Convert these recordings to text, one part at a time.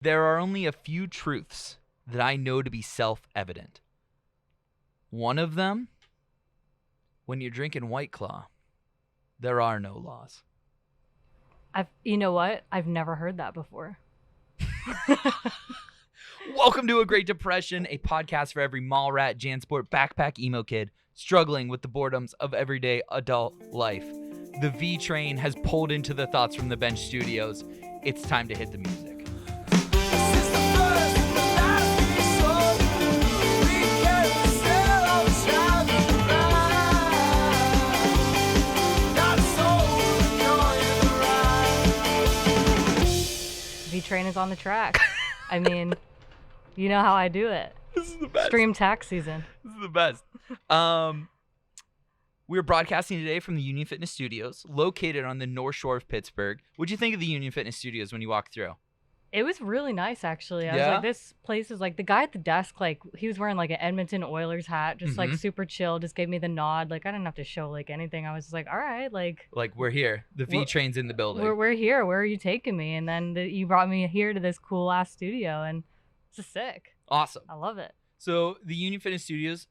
There are only a few truths that I know to be self-evident. One of them, when you're drinking White Claw, there are no laws. You know what? I've never heard that before. Welcome to A Great Depression, a podcast for every mall rat, Jansport, backpack emo kid struggling with the boredoms of everyday adult life. The V train has pulled into the Thoughts from the Bench studios. It's time to hit the music. V-Train is on the track. I mean, you know how I do it. This is the best. Stream tax season. This is the best. We're broadcasting today from the Union Fitness Studios, located on the North Shore of Pittsburgh. What'd you think of the Union Fitness Studios when you walked through? It was really nice, actually. I was Yeah? like, this place is like, the guy at the desk, like, he was wearing like an Edmonton Oilers hat, just like super chill, just gave me the nod. Like, I didn't have to show like anything. I was just like, all right, like We're here. The V train's in the building. we're here. Where are you taking me? And then you brought me here to this cool ass studio, and it's just sick. Awesome. I love it. So the Union Fitness Studios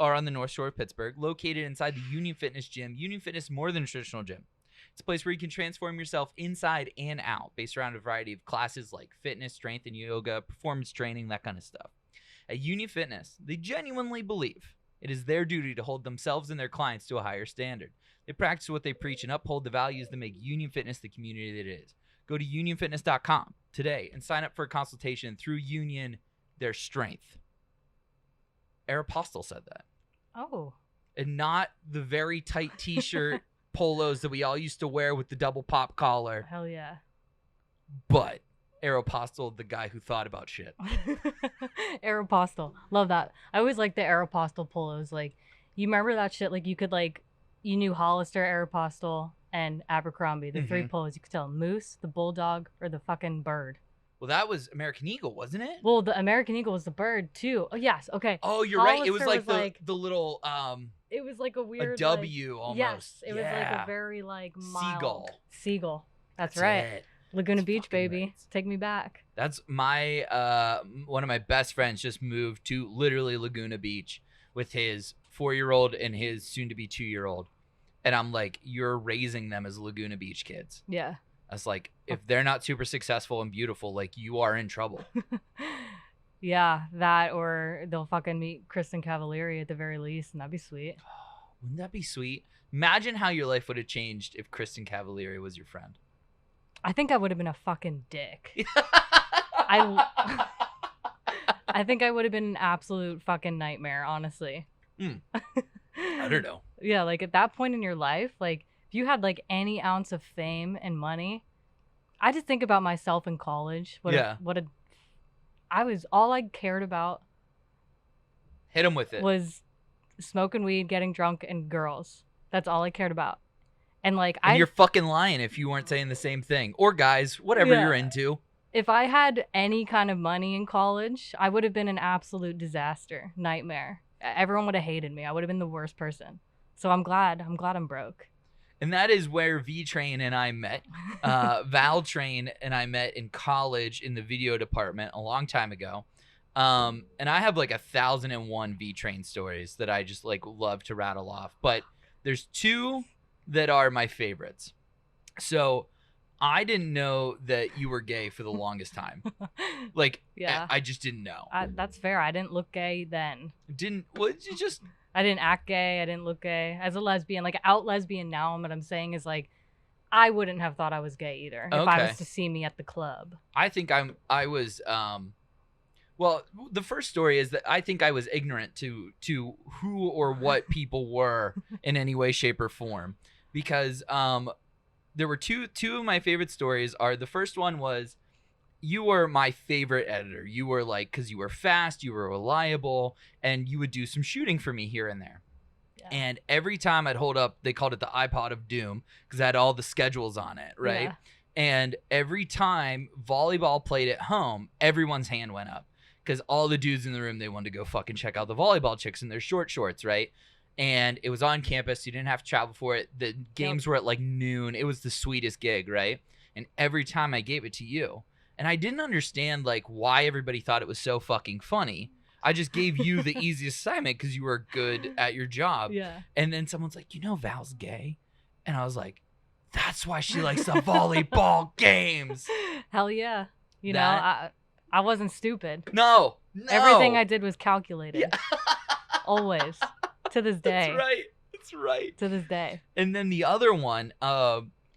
are on the North Shore of Pittsburgh, located inside the Union Fitness Gym. Union Fitness, more than a traditional gym. It's a place where you can transform yourself inside and out based around a variety of classes like fitness, strength and yoga, performance training, that kind of stuff. At Union Fitness, they genuinely believe it is their duty to hold themselves and their clients to a higher standard. They practice what they preach and uphold the values that make Union Fitness the community that it is. Go to unionfitness.com today and sign up for a consultation through Union, their strength. Aeropostale said that. Oh. And not the very tight t-shirt polos that we all used to wear with the double pop collar, Hell yeah. but Aeropostale, the guy who thought about shit. Aeropostale. Love that. I always like the Aeropostale polos. Like, you remember that shit? Like, you could, like, you knew Hollister, Aeropostale, and Abercrombie. The three polos. You could tell moose, the bulldog, or the fucking bird. Well, that was American Eagle, wasn't it? Well, the American Eagle was the bird, too. Oh, yes. Okay. Oh, you're right. It was Hollister like the little it was like a weird a W like, almost. Yes, it was like a very like mild seagull. That's right. It. Laguna That's Beach, baby. right. Take me back. That's my one of my best friends just moved to literally Laguna Beach with his 4-year-old and his soon-to-be 2-year-old, and I'm like, you're raising them as Laguna Beach kids. Yeah. I was like, if they're not super successful and beautiful, like, you are in trouble. Yeah, that or they'll fucking meet Kristen Cavallari at the very least, and that'd be sweet. Wouldn't that be sweet? Imagine how your life would have changed if Kristen Cavallari was your friend. I think I would have been a fucking dick. I think I would have been an absolute fucking nightmare, honestly. I don't know. Yeah, like at that point in your life, like if you had like any ounce of fame and money, I just think about myself in college. All I cared about. Hit him with it. Was smoking weed, getting drunk, and girls. That's all I cared about. And like you're fucking lying if you weren't saying the same thing. Or guys, whatever you're into. If I had any kind of money in college, I would have been an absolute disaster, nightmare. Everyone would have hated me. I would have been the worst person. So I'm glad I'm broke. And that is where V-Train and I met. Val Train and I met in college in the video department a long time ago. And I have like 1,001 V-Train stories that I just like love to rattle off. But there's two that are my favorites. So I didn't know that you were gay for the longest time. Like, yeah. I just didn't know. That's fair. I didn't look gay then. I didn't act gay. I didn't look gay. As a lesbian, like out lesbian now, what I'm saying is like, I wouldn't have thought I was gay either if I was to see me at the club. I think I was, well, the first story is that I think I was ignorant to who or what people were in any way, shape, or form. Because there were two of my favorite stories. The first one was, you were my favorite editor. You were like, because you were fast, you were reliable, and you would do some shooting for me here and there. Yeah. And every time I'd hold up, they called it the iPod of Doom because I had all the schedules on it, right? Yeah. And every time volleyball played at home, everyone's hand went up because all the dudes in the room, they wanted to go fucking check out the volleyball chicks in their short shorts, right? And it was on campus. You didn't have to travel for it. The games were at like noon. It was the sweetest gig, right? And every time I gave it to you, And I didn't understand like why everybody thought it was so fucking funny. I just gave you the easiest assignment because you were good at your job. Yeah. And then someone's like, Val's gay? And I was like, that's why she likes the volleyball games. Hell yeah. You know, I wasn't stupid. No. Everything I did was calculated. Yeah. Always. To this day. That's right. To this day. And then the other one,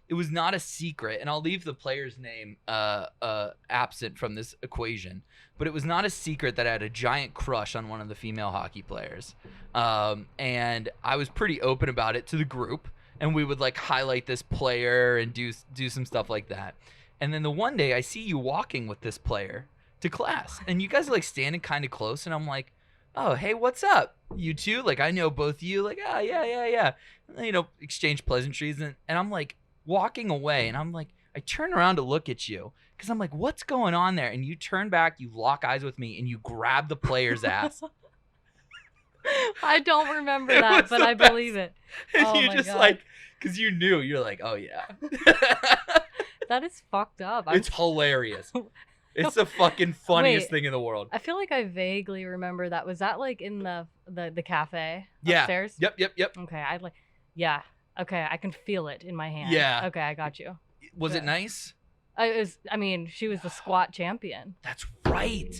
it was not a secret, and I'll leave the player's name absent from this equation, but it was not a secret that I had a giant crush on one of the female hockey players. And I was pretty open about it to the group, and we would like highlight this player and do some stuff like that. And then the one day I see you walking with this player to class, and you guys are like standing kind of close, and I'm like, oh, hey, what's up? You two? Like, I know both of you. Like, oh, yeah. You know, exchange pleasantries. And I'm like walking away, and I'm like, I turn around to look at you because I'm like, what's going on there? And you turn back, you lock eyes with me, and you grab the player's ass. I don't remember that, but I best. believe it. And Oh you my just God. like, because you knew, you're like, oh, yeah. That is fucked up. It's hilarious. It's the fucking funniest Wait. thing in the world. I feel like I vaguely remember that. Was that like in the cafe Yeah. upstairs? Yep. Okay, yeah. Okay, I can feel it in my hand. Yeah. Okay, I got you. Was it Good. nice? She was the squat champion. That's right.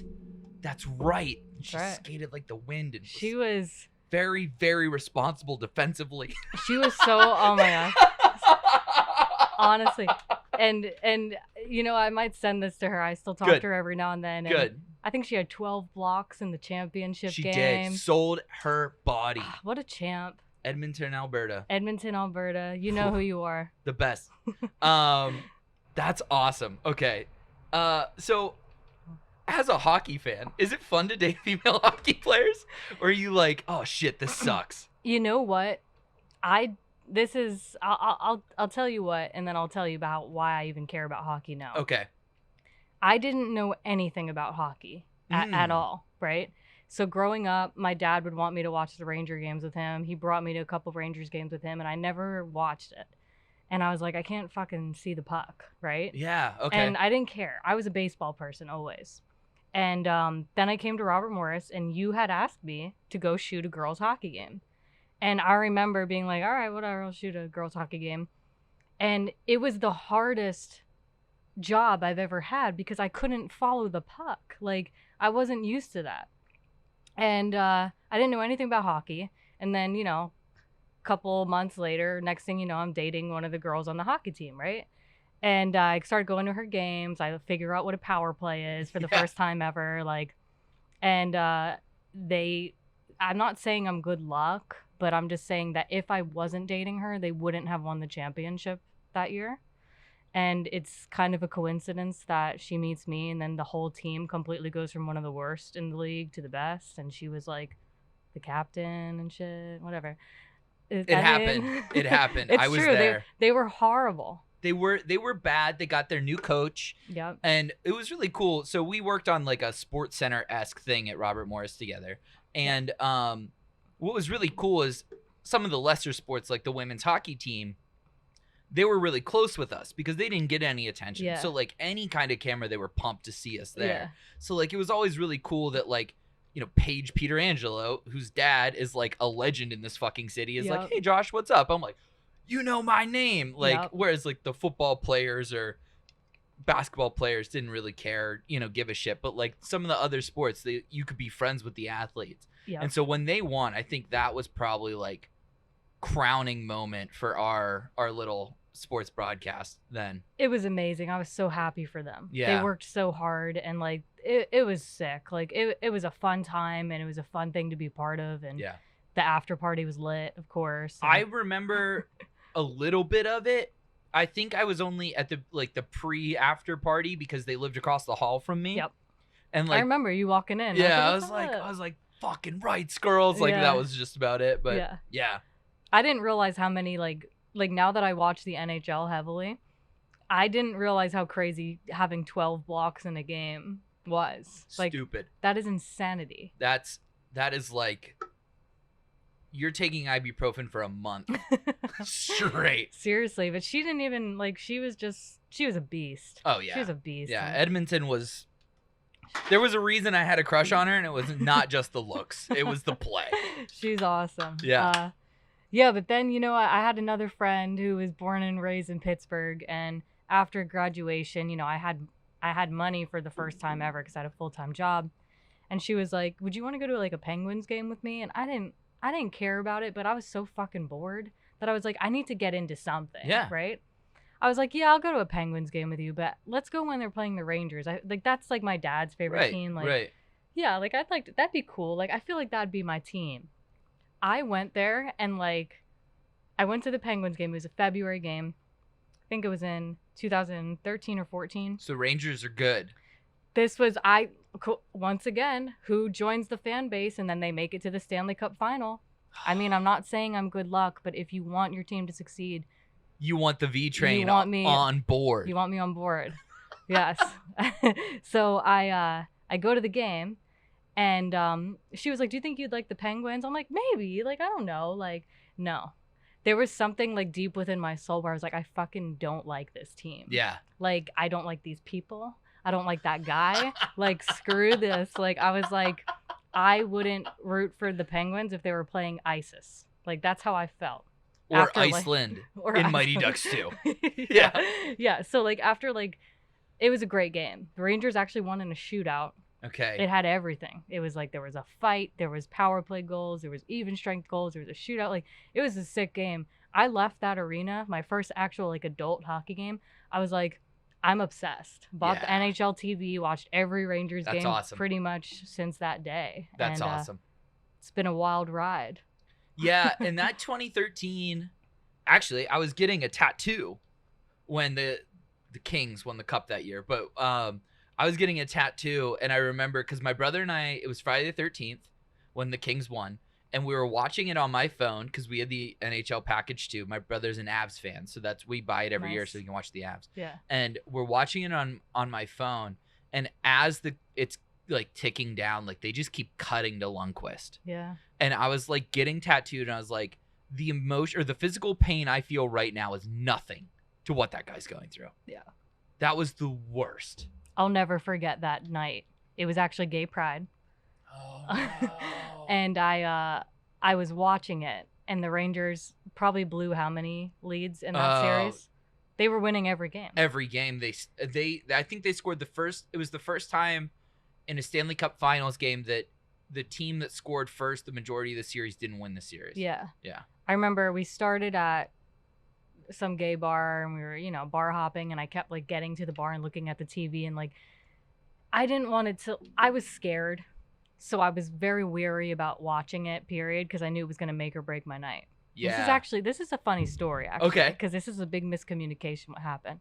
She right. skated like the wind and She was very, very responsible defensively. so, oh my gosh. Honestly. And you know, I might send this to her. I still talk Good. to her every now and then. And Good. I think she had 12 blocks in the championship She game. did. Sold her body. What a champ. Edmonton, Alberta. Edmonton, Alberta. You know who you are. The best. That's awesome. Okay. So as a hockey fan, is it fun to date female hockey players? Or are you like, oh shit, this sucks? You know what? I'll tell you what, and then I'll tell you about why I even care about hockey now. Okay. I didn't know anything about hockey at all, right? So growing up, my dad would want me to watch the Ranger games with him. He brought me to a couple of Rangers games with him, and I never watched it. And I was like, I can't fucking see the puck, right? Yeah, okay. And I didn't care. I was a baseball person always. And then I came to Robert Morris, and you had asked me to go shoot a girls' hockey game. And I remember being like, all right, whatever, I'll shoot a girls' hockey game. And it was the hardest job I've ever had because I couldn't follow the puck. Like, I wasn't used to that. And I didn't know anything about hockey. And then, you know, a couple months later, next thing you know, I'm dating one of the girls on the hockey team, right? And I started going to her games. I figure out what a power play is for the first time ever. I'm not saying I'm good luck, but I'm just saying that if I wasn't dating her, they wouldn't have won the championship that year. And it's kind of a coincidence that she meets me, and then the whole team completely goes from one of the worst in the league to the best. And she was like the captain and shit, whatever. It happened. It happened. It's I was true. there. They were horrible. They were bad. They got their new coach. Yep. And it was really cool. So we worked on like a Sports Center-esque thing at Robert Morris together. And what was really cool is some of the lesser sports, like the women's hockey team, they were really close with us because they didn't get any attention. Yeah. So like any kind of camera, they were pumped to see us there. Yeah. So like it was always really cool that like, you know, Paige Peterangelo, whose dad is like a legend in this fucking city, is like, hey Josh, what's up? I'm like, you know my name. Like, whereas like the football players or basketball players didn't really care, you know, give a shit. But like some of the other sports, you could be friends with the athletes. Yep. And so when they won, I think that was probably like crowning moment for our little sports broadcast then. It was amazing. I was so happy for them. Yeah. They worked so hard, and like it was sick. Like it was a fun time, and it was a fun thing to be part of, and the after party was lit, of course. I remember a little bit of it. I think I was only at the pre-after party because they lived across the hall from me. Yep. And like I remember you walking in. Yeah, I was like fucking rights, girls. Like that was just about it. But yeah. I didn't realize how many like now that I watch the NHL heavily, I didn't realize how crazy having 12 blocks in a game was. Like, stupid. That is insanity. That is like you're taking ibuprofen for a month straight. Seriously, but she didn't even like. She She was a beast. Oh yeah. She was a beast. Yeah, Edmonton was. There was a reason I had a crush on her, and it was not just the looks; it was the play. She's awesome. Yeah. Yeah, but then I had another friend who was born and raised in Pittsburgh, and after graduation, I had money for the first time ever because I had a full-time job, and she was like, "Would you want to go to like a Penguins game with me?" And I didn't care about it, but I was so fucking bored that I was like, I need to get into something. Yeah. Right. I was like, yeah, I'll go to a Penguins game with you, but let's go when they're playing the Rangers. That's like my dad's favorite team. Like, right. yeah, like I'd like to, that'd be cool. Like I feel like that'd be my team. I went there and like I went to the Penguins game. It was a February game. I think it was in 2013 or 14. So Rangers are good. This was once again, who joins the fan base and then they make it to the Stanley Cup final. I mean, I'm not saying I'm good luck, but if you want your team to succeed, you want the V train on board. You want me on board. Yes. So I go to the game and she was like, "Do you think you'd like the Penguins?" I'm like, "Maybe." Like, I don't know. Like, no. There was something like deep within my soul where I was like, I fucking don't like this team. Yeah. Like, I don't like these people. I don't like that guy. Like, screw this. Like, I was like, I wouldn't root for the Penguins if they were playing ISIS. Like, that's how I felt. Or after, Iceland in Mighty Ducks 2. Yeah. Yeah. So, like, after, like, it was a great game. The Rangers actually won in a shootout. Okay. It had everything. It was like there was a fight, there was power play goals, there was even strength goals, there was a shootout. Like, it was a sick game. I left that arena, my first actual, like, adult hockey game. I was like, I'm obsessed. Bought the NHL TV, watched every Rangers game pretty much since that day. That's awesome. It's been a wild ride. Yeah, and that 2013, actually, I was getting a tattoo when the Kings won the cup that year. But I was getting a tattoo, and I remember because my brother and I, it was Friday the 13th when the Kings won, and we were watching it on my phone because we had the NHL package too. My brother's an Avs fan, so we buy it every year so we can watch the Avs. Yeah. And we're watching it on my phone, and as it's like ticking down, like they just keep cutting to Lundqvist. Yeah. And I was like getting tattooed, and I was like, the emotion or the physical pain I feel right now is nothing to what that guy's going through. Yeah. That was the worst. I'll never forget that night. It was actually Gay Pride. Oh. No. And I was watching it, and the Rangers probably blew how many leads in that series? They were winning every game. Every game. I think they scored it was the first time in a Stanley Cup Finals game that the team that scored first the majority of the series didn't win the series. Yeah. Yeah. I remember we started at some gay bar and we were, bar hopping, and I kept like getting to the bar and looking at the TV, and like I was scared. So I was very weary about watching it, period, because I knew it was going to make or break my night. Yeah. This is a funny story, actually. Okay. Because this is a big miscommunication what happened.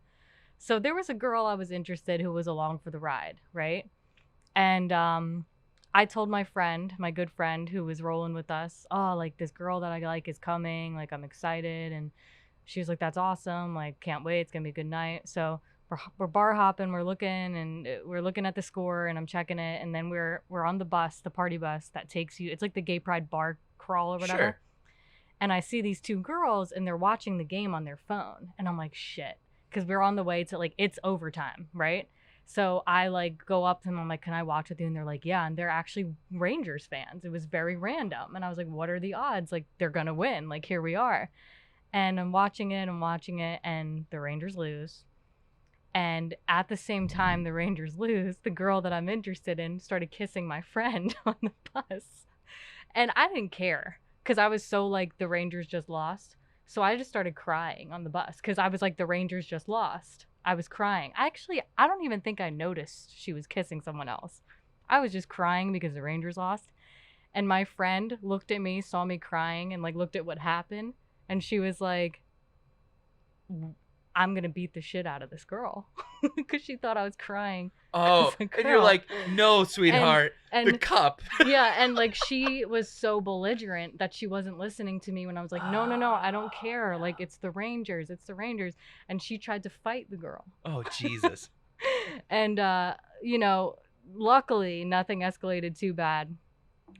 So there was a girl I was interested who was along for the ride, right? And I told my good friend who was rolling with us, oh, like this girl that I like is coming. Like, I'm excited. And she was like, that's awesome. Like, can't wait. It's going to be a good night. So we're bar hopping, we're looking at the score, and I'm checking it, and then we're on the bus, the party bus that takes you, it's like the Gay Pride bar crawl or whatever. Sure. And I see these two girls, and they're watching the game on their phone, and I'm like, shit, because we're on the way to, like, it's overtime, right? So I like go up to them, I'm like, can I watch with you? And they're like, yeah. And they're actually Rangers fans. It was very random, and I was like, what are the odds? Like, they're gonna win. Like, here we are. And I'm watching it, and the Rangers lose. And at the same time the Rangers lose, the girl that I'm interested in started kissing my friend on the bus. And I didn't care because I was so like, the Rangers just lost. So I just started crying on the bus because I was like, the Rangers just lost. I was crying. I don't even think I noticed she was kissing someone else. I was just crying because the Rangers lost. And my friend looked at me, saw me crying, and like looked at what happened. And she was like, I'm going to beat the shit out of this girl because she thought I was crying. Oh, and you're like, no, sweetheart, and the cup. Yeah, and like she was so belligerent that she wasn't listening to me when I was like, no, I don't care. Like, it's the Rangers. And she tried to fight the girl. Oh, Jesus. And, luckily nothing escalated too bad.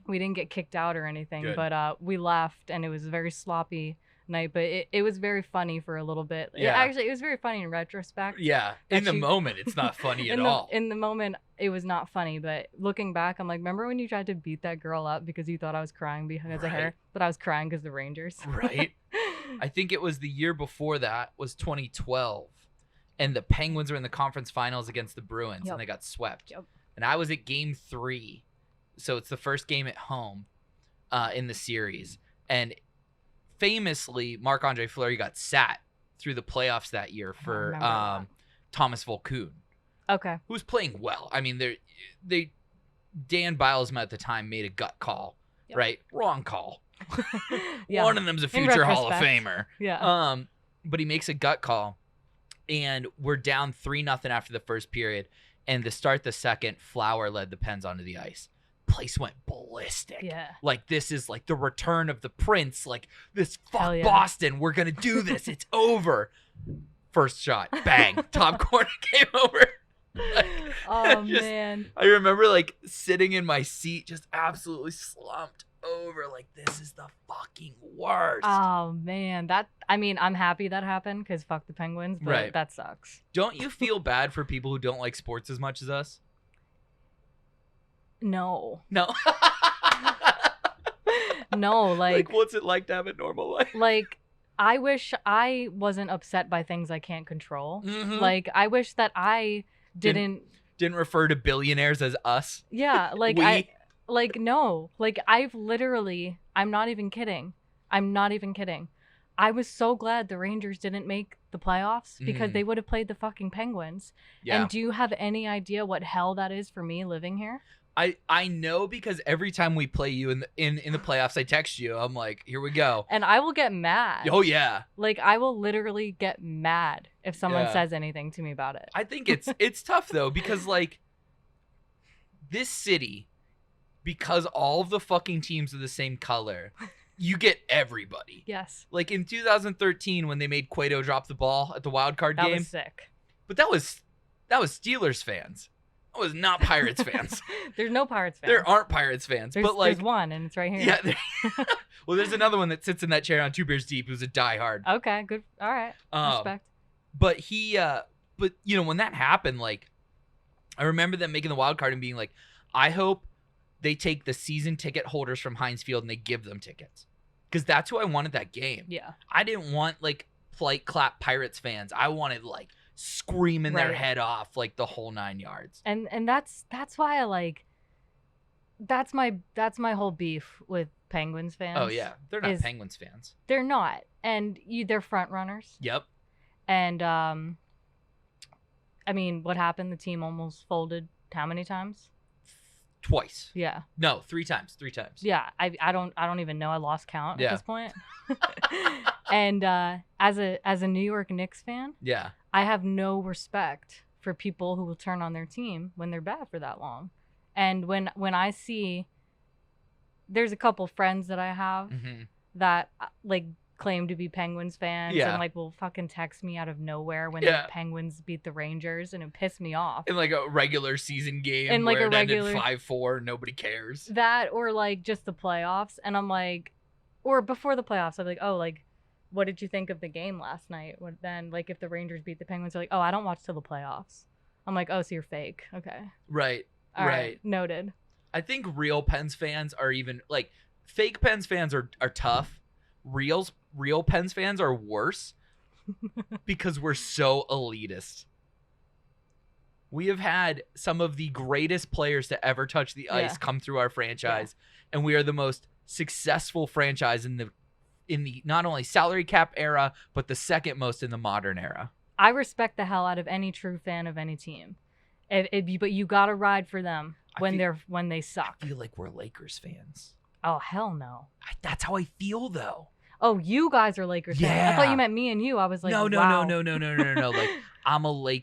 We didn't get kicked out or anything. Good. But we left, and it was a very sloppy night, but it was very funny for a little bit. Yeah. Actually, it was very funny in retrospect. Yeah. In That the you- moment, it's not funny at all. In the moment, it was not funny, but looking back, I'm like, remember when you tried to beat that girl up because you thought I was crying because of her, Right. but I was crying because the Rangers. Right. I think it was the year before that was 2012, and the Penguins were in the conference finals against the Bruins, Yep. and they got swept. Yep. And I was at Game 3, so it's the first game at home in the series. And famously, Marc-Andre Fleury got sat through the playoffs that year for remember that. Thomas Volkun, Okay. who was playing well. I mean, Dan Bilesma at the time made a gut call, Yep. right? Wrong call. Yeah. One of them's a future Hall of retrospect. Famer. Yeah. But he makes a gut call, and we're down 3-0 after the first period. And to start the second, Flower led the Pens onto the ice. Place went ballistic. Yeah. Like, this is like the return of the Prince. Like, this fuck Hell yeah. Boston. We're gonna do this. It's over. First shot, bang, top corner, game over. Like, Oh just- man. I remember like sitting in my seat, just absolutely slumped over. Like, this is the fucking worst. Oh man. I'm happy that happened because fuck the Penguins, but Right. that sucks. Don't you feel bad for people who don't like sports as much as us? No. No. No, Like, what's it like to have a normal life? like I wish I wasn't upset by things I can't control. Mhm. Like I wish that I didn't Didn't refer to billionaires as us. yeah, like We- no. Like I'm not even kidding. I was so glad the Rangers didn't make the playoffs because Mhm. they would have played the fucking Penguins. Yeah. And do you have any idea what hell that is for me living here? I know, because every time we play you in the playoffs, I text you. I'm like, here we go. And I will get mad. Oh yeah. Like I will literally get mad if someone Yeah. says anything to me about it. I think it's tough though, because like this city, because all of the fucking teams are the same color, you get everybody. Yes. Like in 2013 when they made Cueto drop the ball at the wild card That game, was sick. but that was Steelers fans. That was not Pirates fans. There's no Pirates fans. There aren't Pirates fans, There's, but like there's one, and it's right here. yeah. Well, there's another one that sits in that chair on 2 beers deep who's a diehard. Okay. Good. All right. Respect. But but you know, when that happened, like, I remember them making the wild card and being like, I hope they take the season ticket holders from Heinz Field and they give them tickets, because that's who I wanted that game. Yeah. I didn't want like flight clap Pirates fans. I wanted like screaming their Right. head off like the whole 9 yards. And that's why I like. That's my whole beef with Penguins fans. Oh yeah, they're not is- Penguins fans. They're not, and they're front runners. Yep. And I mean, what happened? The team almost folded. How many times? Twice. Yeah. No, 3 times. 3 times. Yeah, I don't even know. I lost count Yeah. at this point. And as a New York Knicks fan, Yeah. I have no respect for people who will turn on their team when they're bad for that long. And when I see, there's a couple friends that I have hmm that like claim to be Penguins fans Yeah. and like will fucking text me out of nowhere when Yeah. the Penguins beat the Rangers, and it pissed me off. In like a regular season game In, like, where a it ended regular- 5-4, nobody cares. That or like just the playoffs, and I'm like, or before the playoffs, I'm like, oh, like, what did you think of the game last night? What then? Like, if the Rangers beat the Penguins, they're like, oh, I don't watch till the playoffs. I'm like, oh, so you're fake? Okay, Right. all right, Right. noted. I think real Pens fans are even like fake Pens fans are tough. Real Pens fans are worse because we're so elitist. We have had some of the greatest players to ever touch the ice Yeah. come through our franchise, and we are the most successful franchise in the not only salary cap era, but the second most in the modern era. I respect the hell out of any true fan of any team, but you gotta ride for them when they suck. I feel like we're Lakers fans. Oh hell no. That's how I feel though. Oh, you guys are Lakers fans. I thought Yeah. you meant me and you. I was like, no. wow. Like I'm a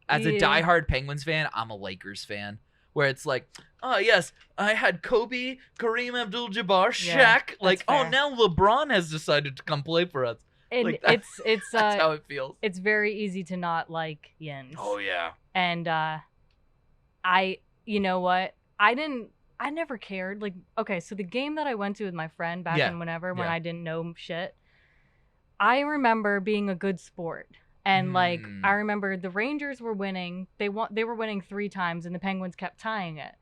as a Yeah. diehard Penguins fan, I'm a Lakers fan. Where it's like, oh yes, I had Kobe, Kareem Abdul-Jabbar, Shaq. Yeah, Like, oh fair. now LeBron has decided to come play for us. And Like, that- it's That's how it feels. it's very easy to not like Yins. Oh yeah. And you know what? I never cared. Like, okay, so the game that I went to with my friend back Yeah, in when yeah. I didn't know shit, I remember being a good sport. And like Mm. I remember the Rangers were winning. They were winning 3 times and the Penguins kept tying it.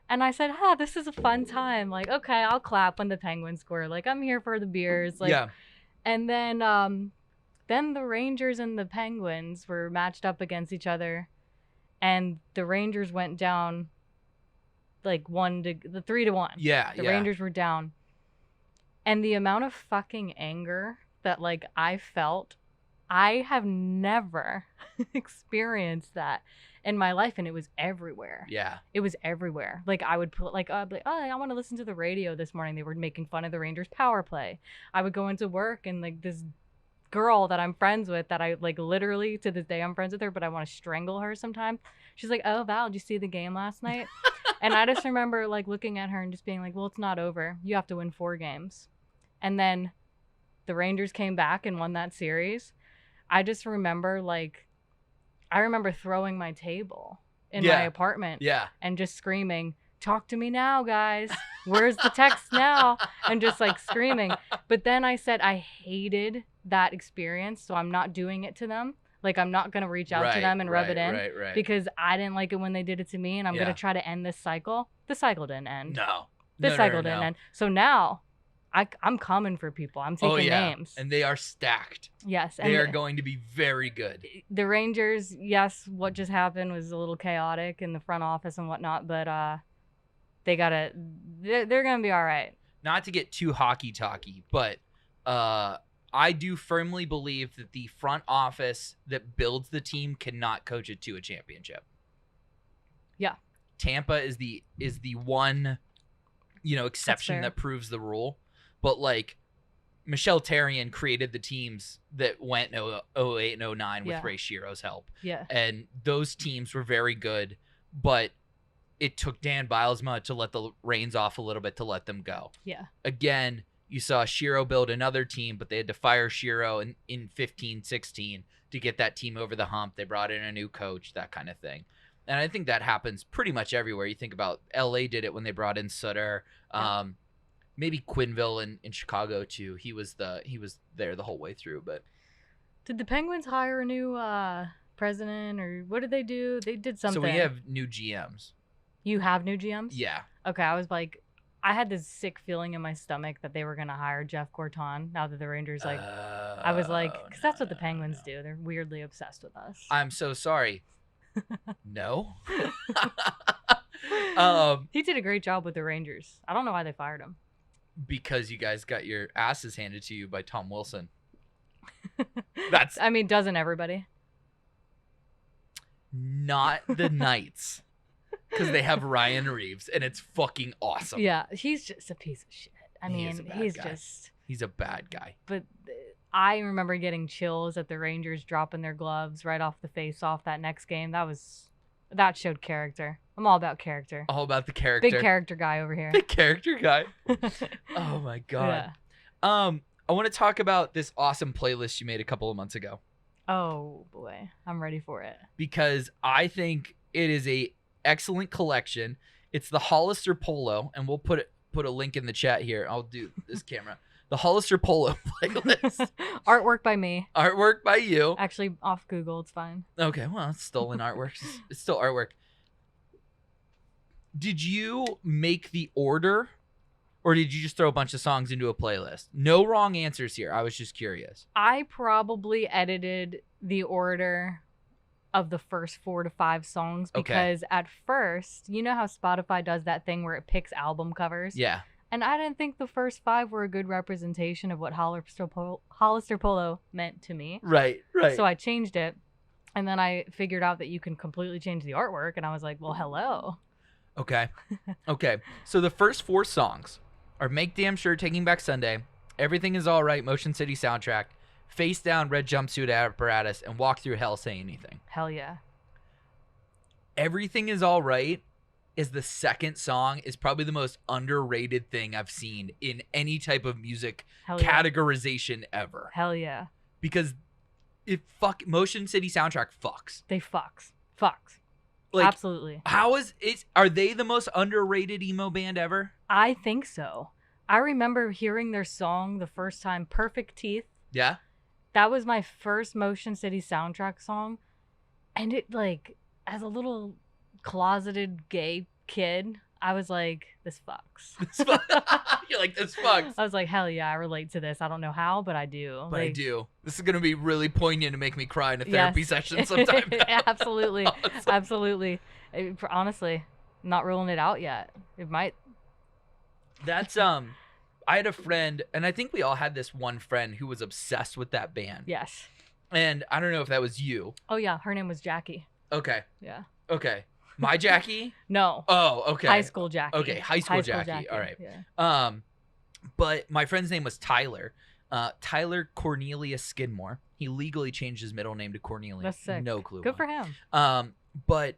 And I said, this is a fun time. Like, okay, I'll clap when the Penguins score. Like, I'm here for the beers. Like, Yeah. and then the Rangers and the Penguins were matched up against each other, and the Rangers went down like 3-1. Yeah. The Rangers were down. And the amount of fucking anger that like I felt, I have never experienced that in my life, and it was everywhere. Yeah. It was everywhere. Like I would put I'd be like, oh, I want to listen to the radio this morning. They were making fun of the Rangers power play. I would go into work and like this girl that I'm friends with that I like literally to this day I'm friends with her, but I want to strangle her sometimes. She's like, oh, Val, did you see the game last night? And I just remember like looking at her and just being like, well, it's not over. You have to win 4 games. And then the Rangers came back and won that series. I just remember I remember throwing my table in my apartment and just screaming, talk to me now, guys. Where's the text now? And just like screaming. But then I said I hated that experience, so I'm not doing it to them. Like I'm not going to reach out to them and rub it in because I didn't like it when they did it to me, and I'm going to try to end this cycle. The cycle didn't end. The cycle didn't end. So now I'm coming for people. I'm taking names. And they are stacked. Yes. They are going to be very good. The Rangers, yes, what just happened was a little chaotic in the front office and whatnot, but they're going to be all right. Not to get too hockey-talky, but I do firmly believe that the front office that builds the team cannot coach it to a championship. Yeah. Tampa is the one, exception that proves the rule. But like Michelle Therrien created the teams that went 08 and 09 with Ray Shiro's help. Yeah. And those teams were very good, but it took Dan Bylsma to let the reins off a little bit to let them go. Yeah. Again, you saw Shiro build another team, but they had to fire Shiro in 15-16 to get that team over the hump. They brought in a new coach, that kind of thing. And I think that happens pretty much everywhere. You think about LA did it when they brought in Sutter. Maybe Quinville in Chicago too. He was there the whole way through. But did the Penguins hire a new president, or what did they do? They did something. So we have new GMs. You have new GMs? Yeah. Okay, I was like, I had this sick feeling in my stomach that they were gonna hire Jeff Gorton. Now that the Rangers I was like, because that's what the Penguins do. They're weirdly obsessed with us. I'm so sorry. No. He did a great job with the Rangers. I don't know why they fired him. Because you guys got your asses handed to you by Tom Wilson. Doesn't everybody? Not the Knights. Because they have Ryan Reeves, and it's fucking awesome. Yeah, he's just a piece of shit. He's a bad guy. But I remember getting chills at the Rangers dropping their gloves right off the face-off that next game. That showed character. I'm all about character. All about the character. Big character guy over here. Big character guy. Oh my god. Yeah. I want to talk about this awesome playlist you made a couple of months ago. Oh boy, I'm ready for it. Because I think it is a excellent collection. It's the Hollister Polo, and we'll put a link in the chat here. I'll do this camera. The Hollister Polo playlist. Artwork by me. Artwork by you. Actually, off Google, it's fine. Okay, well, it's stolen artwork. It's still artwork. Did you make the order, or did you just throw a bunch of songs into a playlist? No wrong answers here. I was just curious. I probably edited the order of the first 4 to 5 songs because at first, you know how Spotify does that thing where it picks album covers? Yeah. And I didn't think the first 5 were a good representation of what Hollister Polo meant to me. Right. So I changed it, and then I figured out that you can completely change the artwork, and I was like, well, hello. Okay. So the first 4 songs are Make Damn Sure, Taking Back Sunday, Everything Is All Right, Motion City Soundtrack, Face Down, Red Jumpsuit Apparatus, and Walk Through Hell, Say Anything. Hell yeah. Everything Is All Right is the second song, is probably the most underrated thing I've seen in any type of music categorization ever. Hell yeah. Because Motion City Soundtrack fucks. They fucks. Like, absolutely. Are they the most underrated emo band ever? I think so. I remember hearing their song the first time, Perfect Teeth. Yeah. That was my first Motion City soundtrack song. And it, like, as a little closeted gay kid, I was like, this fucks. You're like, this fucks. I was like, hell yeah, I relate to this. I don't know how, but I do. But I Like, do. This is going to be really poignant to make me cry in a therapy session sometime. Absolutely. Awesome. Absolutely. Honestly, not ruling it out yet. It might. That's, I had a friend, and I think we all had this one friend who was obsessed with that band. Yes. And I don't know if that was you. Oh, yeah. Her name was Jackie. Okay. Yeah. Okay. My Jackie? No. Oh, okay. High school Jackie. Okay, high school Jackie. All right. Yeah. But my friend's name was Tyler. Tyler Cornelius Skidmore. He legally changed his middle name to Cornelius. That's sick. No clue. Good why. for him. But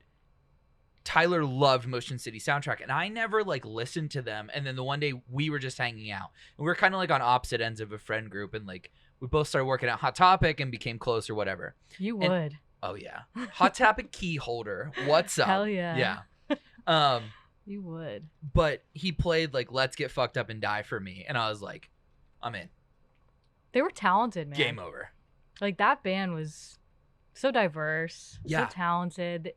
Tyler loved Motion City Soundtrack, and I never like listened to them. And then the one day we were just hanging out, and we were kind of like on opposite ends of a friend group, and like we both started working at Hot Topic and became close or whatever. You And- would. Oh yeah, Hot Topic key holder. What's up? Hell yeah. Yeah. You would. But he played like "Let's Get Fucked Up and Die" for me, and I was like, I'm in. They were talented, man. Game over. Like, that band was so diverse, Yeah. so talented.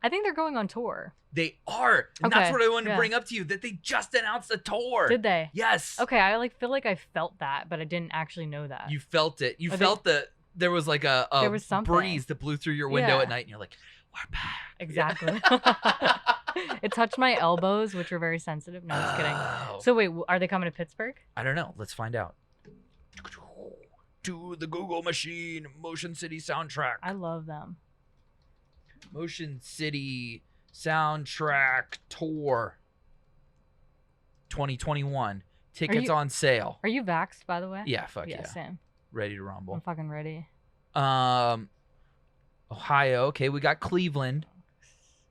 I think they're going on tour. They are. And that's Okay, what I wanted to yeah. bring up to you, that they just announced a tour. Did they? Yes. Okay, I like feel like I felt that, but I didn't actually know that. You felt it. You Are felt that there was like a There was something. breeze that blew through your window Yeah. at night, and you're like, we're back. Exactly. It touched my elbows, which were very sensitive. No, just kidding. Oh. So wait, are they coming to Pittsburgh? I don't know. Let's find out. To the Google machine, Motion City Soundtrack. I love them. Motion City Soundtrack Tour 2021. Tickets you- on sale. Are you vaxxed, by the way? Yeah, fuck yeah. Same. Ready to I'm rumble. fucking ready. Ohio. Okay, we got Cleveland.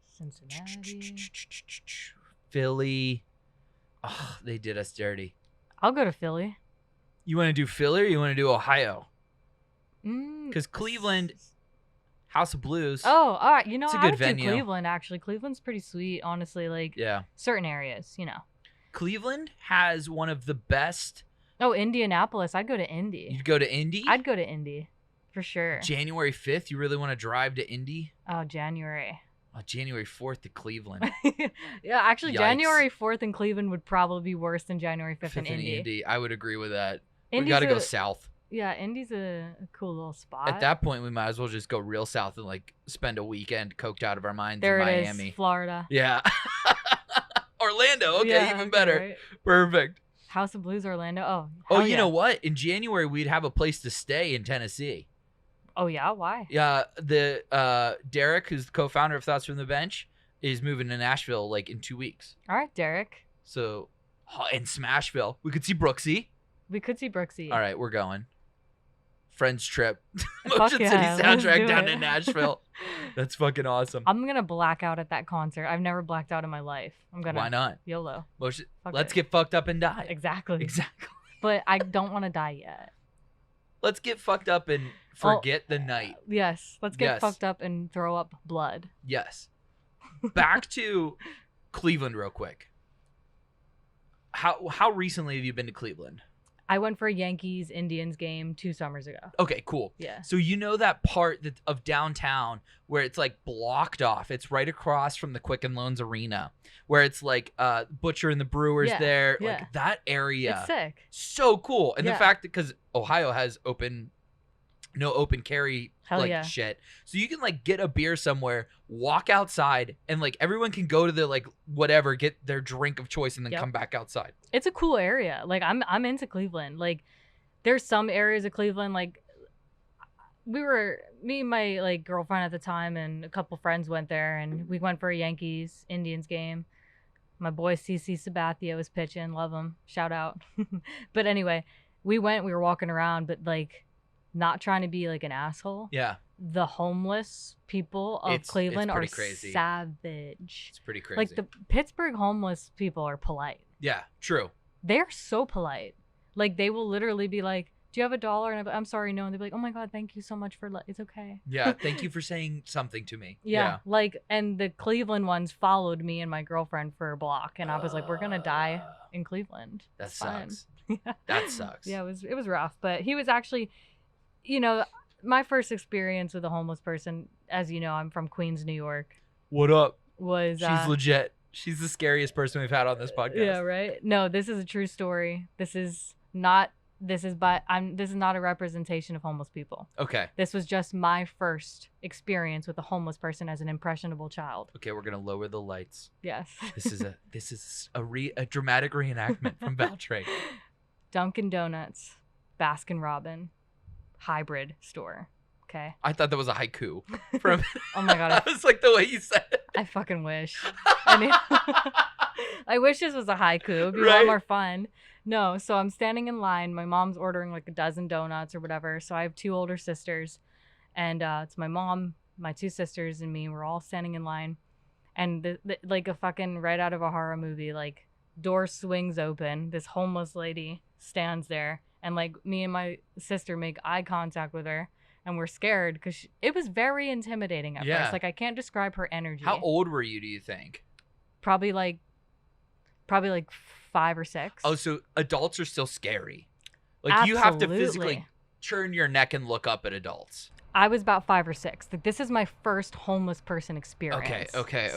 Cincinnati. Philly. Oh, they did us dirty. I'll go to Philly. You want to do Philly or you want to do Ohio? Because Because Cleveland, House of Blues. Oh, all right. You know, It's a I good would venue. do Cleveland, actually. Cleveland's pretty sweet, honestly. Like, Yeah. certain areas, you know. Cleveland has one of the best. Oh, Indianapolis. I'd go to Indy. You'd go to Indy? I'd go to Indy, for sure. January 5th, you really want to drive to Indy? Oh, January. Oh, January 4th to Cleveland. Yeah, actually, Yikes. January 4th in Cleveland would probably be worse than January 5th in 5th in Indy. I would agree with that. Indy's We got to go a- south. Yeah, Indy's a cool little spot. At that point, we might as well just go real south and like spend a weekend coked out of our minds there in it Miami. is, Florida. Yeah. Orlando. Okay, Yeah, even okay, better. right. Perfect. House of Blues, Orlando. Oh, Oh, hell you yeah. know what? In January, we'd have a place to stay in Tennessee. Oh, yeah? Why? Yeah, the Derek, who's the co-founder of Thoughts from the Bench, is moving to Nashville like in 2 weeks. All right, Derek. So, in Smashville, we could see Brooksy. We could see Brooksy. All right, we're going. Friends trip, Fuck Motion yeah, City let's soundtrack do down it. to Nashville. That's fucking awesome. I'm going to black out at that concert. I've never blacked out in my life. I'm going to. Why not? YOLO. Motion. Fuck Let's it. get fucked up and die. Exactly. Exactly. But I don't want to die yet. Let's get fucked up and forget the night. Yes. Let's get Yes. fucked up and throw up blood. Yes. Back to Cleveland real quick. How recently have you been to Cleveland? I went for a Yankees Indians game 2 summers ago. Okay, cool. Yeah. So you know that part of downtown where it's like blocked off. It's right across from the Quicken Loans Arena, where it's like Butcher and the Brewers Yeah, there. yeah. Like that area. It's sick. So cool. And the Yeah. fact that because Ohio has no open carry Hell like yeah. shit. So you can like get a beer somewhere, walk outside, and like everyone can go to the like whatever, get their drink of choice, and then Yep. come back outside. It's a cool area. Like I'm into Cleveland. Like there's some areas of Cleveland like me and my like girlfriend at the time and a couple friends went there and we went for a Yankees Indians game. My boy CC Sabathia was pitching, love him. Shout out. But anyway, we were walking around but like not trying to be like an asshole. Yeah, The homeless people of It's Cleveland are pretty crazy. savage. it's pretty crazy. Like the Pittsburgh homeless people are polite. yeah, true. They're so polite. Like they will literally be like, "Do you have $1?" And I'm sorry, no. And they'll be like, "Oh my god, thank you so much for it's okay." Yeah, thank you for saying something to me. Yeah, like and the Cleveland ones followed me and my girlfriend for a block, and I was like, "We're gonna die in Cleveland." That It's fine." sucks. Yeah. That sucks. Yeah, it was rough, but he was actually you know, my first experience with a homeless person, as you know, I'm from Queens, New York, What up? was She's legit. She's the scariest person we've had on this podcast. yeah, right. No, this is a true story. This is not this is not a representation of homeless people. Okay. This was just my first experience with a homeless person as an impressionable child. Okay, we're gonna lower the lights. Yes. This is a dramatic reenactment from Valtray. Dunkin' Donuts, Baskin Robbins, hybrid store. Okay. I thought that was a haiku. From Oh my god. I was like the way you said it. I fucking wish. I wish this was a haiku. It would be a lot Right. more fun. No, so I'm standing in line. My mom's ordering like a dozen donuts or whatever. So I have 2 older sisters, and it's my mom, my 2 sisters, and me. We're all standing in line, and like a fucking right out of a horror movie. Like door swings open. This homeless lady stands there, and like me and my sister make eye contact with her. And we're scared because it was very intimidating at Yeah. first. Like I can't describe her energy. How old were you, do you think? Probably like 5 or 6. Oh, so adults are still scary. Like you have to physically Absolutely. turn your neck and look up at adults. I was about 5 or 6. Like this is my first homeless person experience. Okay.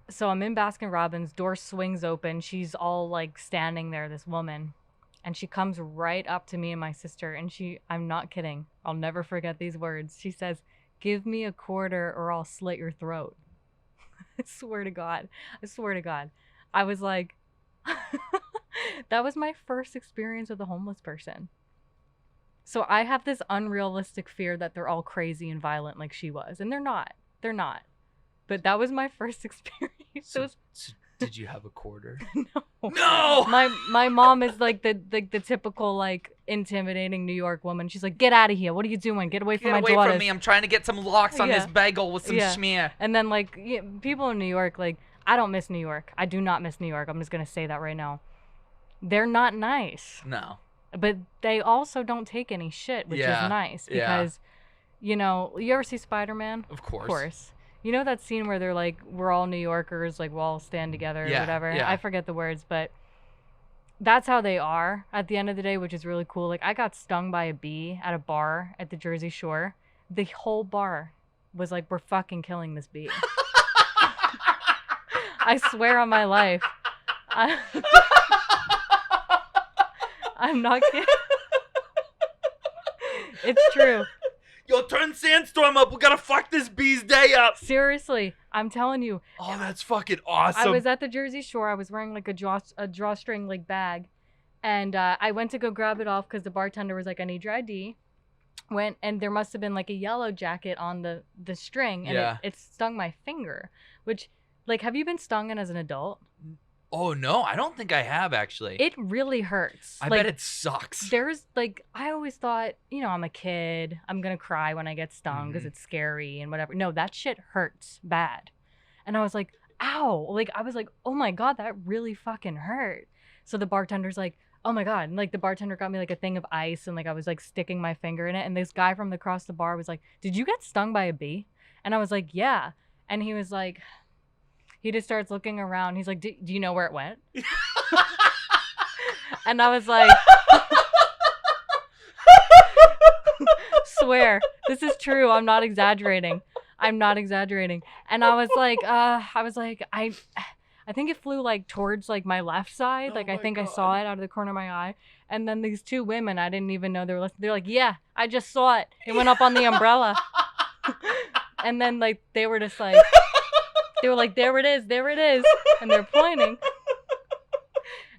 So I'm in Baskin Robbins. Door swings open. She's all like standing there. This woman. And she comes right up to me and my sister, and I'm not kidding. I'll never forget these words. She says, "Give me a quarter or I'll slit your throat." I swear to God. I was like, that was my first experience with a homeless person. So I have this unrealistic fear that they're all crazy and violent like she was. And they're not. But that was my first experience. So did you have a quarter? No. No! My mom is like the typical like intimidating New York woman. She's like, "Get out of here! What are you doing? Get away from Get my away daughters." from me. I'm trying to get some locks on Yeah. this bagel with some Yeah. schmear. And then like people in New York, like I don't miss New York. I do not miss New York. I'm just gonna say that right now. They're not nice, No. but they also don't take any shit, which Yeah. is nice Yeah. because, you know, you ever see Spider-Man? Of course. Of course. You know that scene where they're like, we're all New Yorkers, like we'll all stand together or Yeah, whatever? yeah. I forget the words, but that's how they are at the end of the day, which is really cool. Like I got stung by a bee at a bar at the Jersey Shore. The whole bar was like, we're fucking killing this bee. I swear on my life. I'm not kidding. It's true. Yo, turn Sandstorm up. We gotta fuck this bee's day up. Seriously, I'm telling you. Oh, that's fucking awesome. I was at the Jersey Shore. I was wearing like a drawstring like bag, and I went to go grab it off because the bartender was like, "I need your ID." Went, and there must have been like a yellow jacket on the string, and Yeah. it stung my finger. Which, like, have you been stung as an adult? Oh, no, I don't think I have, actually. It really hurts. I like, bet it sucks. There's like, I always thought, you know, I'm a kid. I'm gonna cry when I get stung because Mhm. it's scary and whatever. No, that shit hurts bad. And I was like, ow. Like, I was like, oh my God, that really fucking hurt. So the bartender's like, oh my God. And like the bartender got me like a thing of ice, and like I was like sticking my finger in it. And this guy from across the bar was like, did you get stung by a bee? And I was like, yeah. And he was like, he just starts looking around. He's like, do you know where it went? And I was like, swear, this is true. I'm not exaggerating. And I was like, I think it flew like towards like my left side. Oh Like I my think I God. saw it out of the corner of my eye. And then these 2 women, I didn't even know they were listening. They're like, yeah, I just saw it. It went up on the umbrella. And then like they were just like, they were like, there it is. And they're pointing.